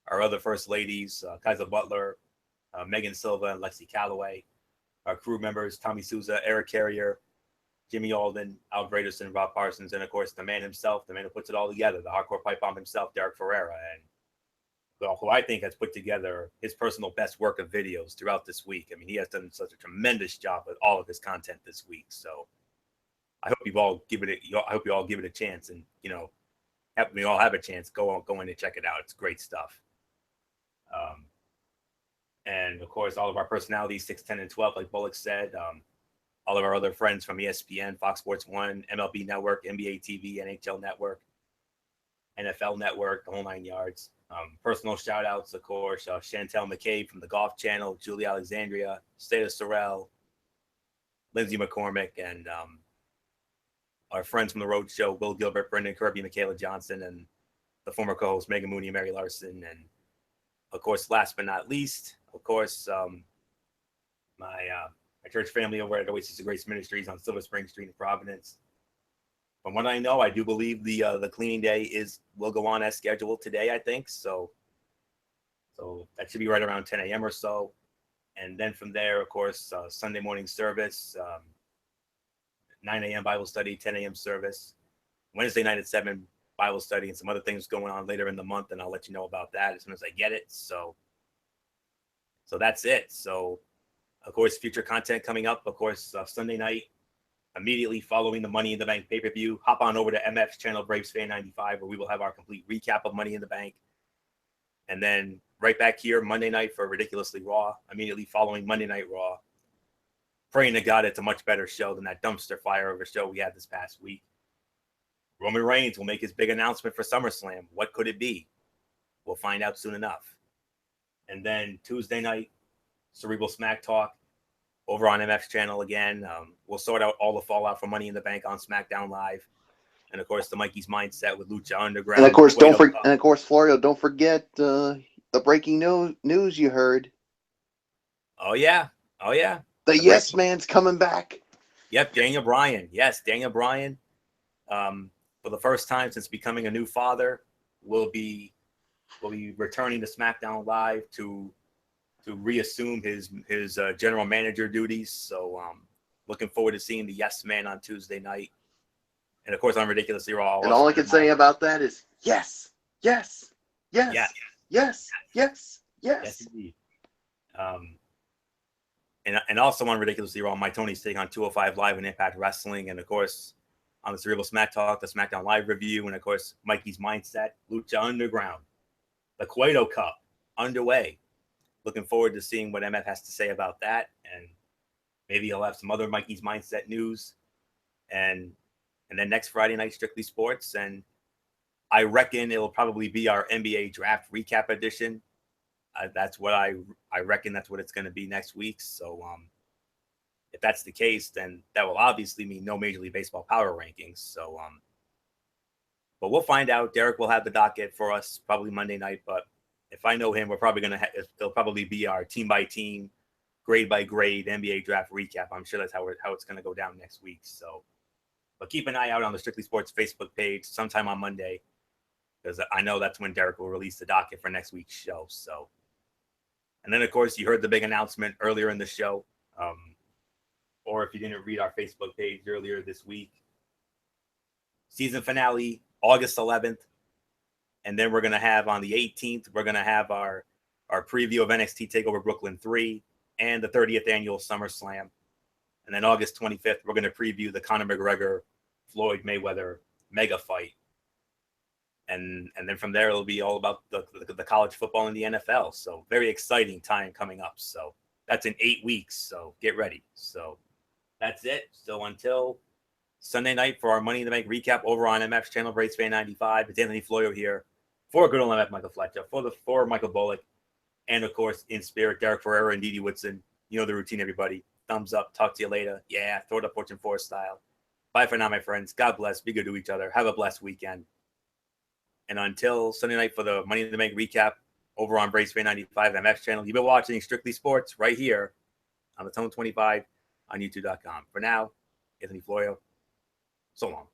A: our other First Ladies, Kaiser Butler, Megan Silva, and Lexi Calloway, our crew members, Tommy Souza, Eric Carrier, Jimmy Alden, Al Graderson, Rob Parsons, and of course the man himself, the man who puts it all together, the hardcore pipe bomb himself, Derek Ferreira, and who I think has put together his personal best work of videos throughout this week. I mean, he has done such a tremendous job with all of his content this week. So I hope you all give it a chance, and help me all have a chance. Go in and check it out. It's great stuff. And of course, all of our personalities, 6, 10, and 12, like Bullock said. All of our other friends from ESPN, Fox Sports 1, MLB Network, NBA TV, NHL Network, NFL Network, the whole 9 yards. Personal shout outs, of course, Chantel McCabe from the Golf Channel, Julie Alexandria, Stata Sorrell, Lindsay McCormick, and our friends from the Road Show, Will Gilbert, Brendan Kirby, Michaela Johnson, and the former co-host Megan Mooney and Mary Larson. And of course, last but not least, of course, my church family over at Oasis of Grace Ministries on Silver Spring Street in Providence. From what I know, I do believe the cleaning day will go on as scheduled today, I think. So that should be right around 10 a.m. or so. And then from there, of course, Sunday morning service, 9 a.m. Bible study, 10 a.m. service. Wednesday night at 7, Bible study, and some other things going on later in the month, and I'll let you know about that as soon as I get it. So that's it. So, of course, future content coming up. Of course, Sunday night, immediately following the Money in the Bank pay-per-view, hop on over to MF's channel, Braves Fan 95, where we will have our complete recap of Money in the Bank. And then right back here Monday night for Ridiculously Raw, immediately following Monday Night Raw. Praying to God it's a much better show than that dumpster fire of a show we had this past week. Roman Reigns will make his big announcement for SummerSlam. What could it be? We'll find out soon enough. And then Tuesday night, Cerebral Smack Talk over on MF's channel again. We'll sort out all the fallout from Money in the Bank on SmackDown Live. And of course, the Mikey's Mindset with Lucha Underground.
C: And of course, Florio, don't forget the breaking news you heard.
A: Oh yeah.
C: The Yes Man's coming back.
A: Yep, Daniel Bryan. Yes, Daniel Bryan. For the first time since becoming a new father, will be returning to SmackDown Live to reassume his general manager duties. So looking forward to seeing the Yes Man on Tuesday night. And of course, I'm Ridiculously Raw.
C: And all I can say about that is yes, yes, yes, yes, yes, yes, yes.
A: Indeed. And also on Ridiculously Raw, my Tony's take on 205 Live and Impact Wrestling. And of course, on the Cerebral Smack Talk, the SmackDown Live review. And of course, Mikey's Mindset, Lucha Underground, the Cueto Cup underway. Looking forward to seeing what MF has to say about that. And maybe he'll have some other Mikey's Mindset news. And then next Friday night, Strictly Sports. And I reckon it'll probably be our NBA draft recap edition. That's what I reckon that's what it's going to be next week. So if that's the case, then that will obviously mean no Major League Baseball power rankings. So, but we'll find out. Derek will have the docket for us probably Monday night. But if I know him, we're probably going to it'll probably be our team by team, grade by grade NBA draft recap. I'm sure that's how it's going to go down next week. So, but keep an eye out on the Strictly Sports Facebook page sometime on Monday, because I know that's when Derek will release the docket for next week's show. So, and then of course you heard the big announcement earlier in the show, or if you didn't read our Facebook page earlier this week, season finale August 11th, and then we're gonna have on the 18th we're gonna have our preview of NXT Takeover Brooklyn 3 and the 30th annual SummerSlam, and then August 25th we're gonna preview the Conor McGregor Floyd Mayweather mega fight. And then from there, it'll be all about the college football and the NFL. So very exciting time coming up. So that's in 8 weeks. So get ready. So that's it. So until Sunday night for our Money in the Bank recap over on MF's channel, Braves Fan 95. It's Anthony Florio here for good old MF Michael Fletcher, for Michael Bullock, and of course in spirit, Derek Ferreira and Didi Woodson. You know the routine, everybody. Thumbs up. Talk to you later. Yeah, throw it up Fortune 4 style. Bye for now, my friends. God bless. Be good to each other. Have a blessed weekend. And until Sunday night for the Money in the Bank recap over on Braves Fan 95 MF's channel, you've been watching Strictly Sports right here on the Tone 25 on YouTube.com. For now, Anthony Florio, so long.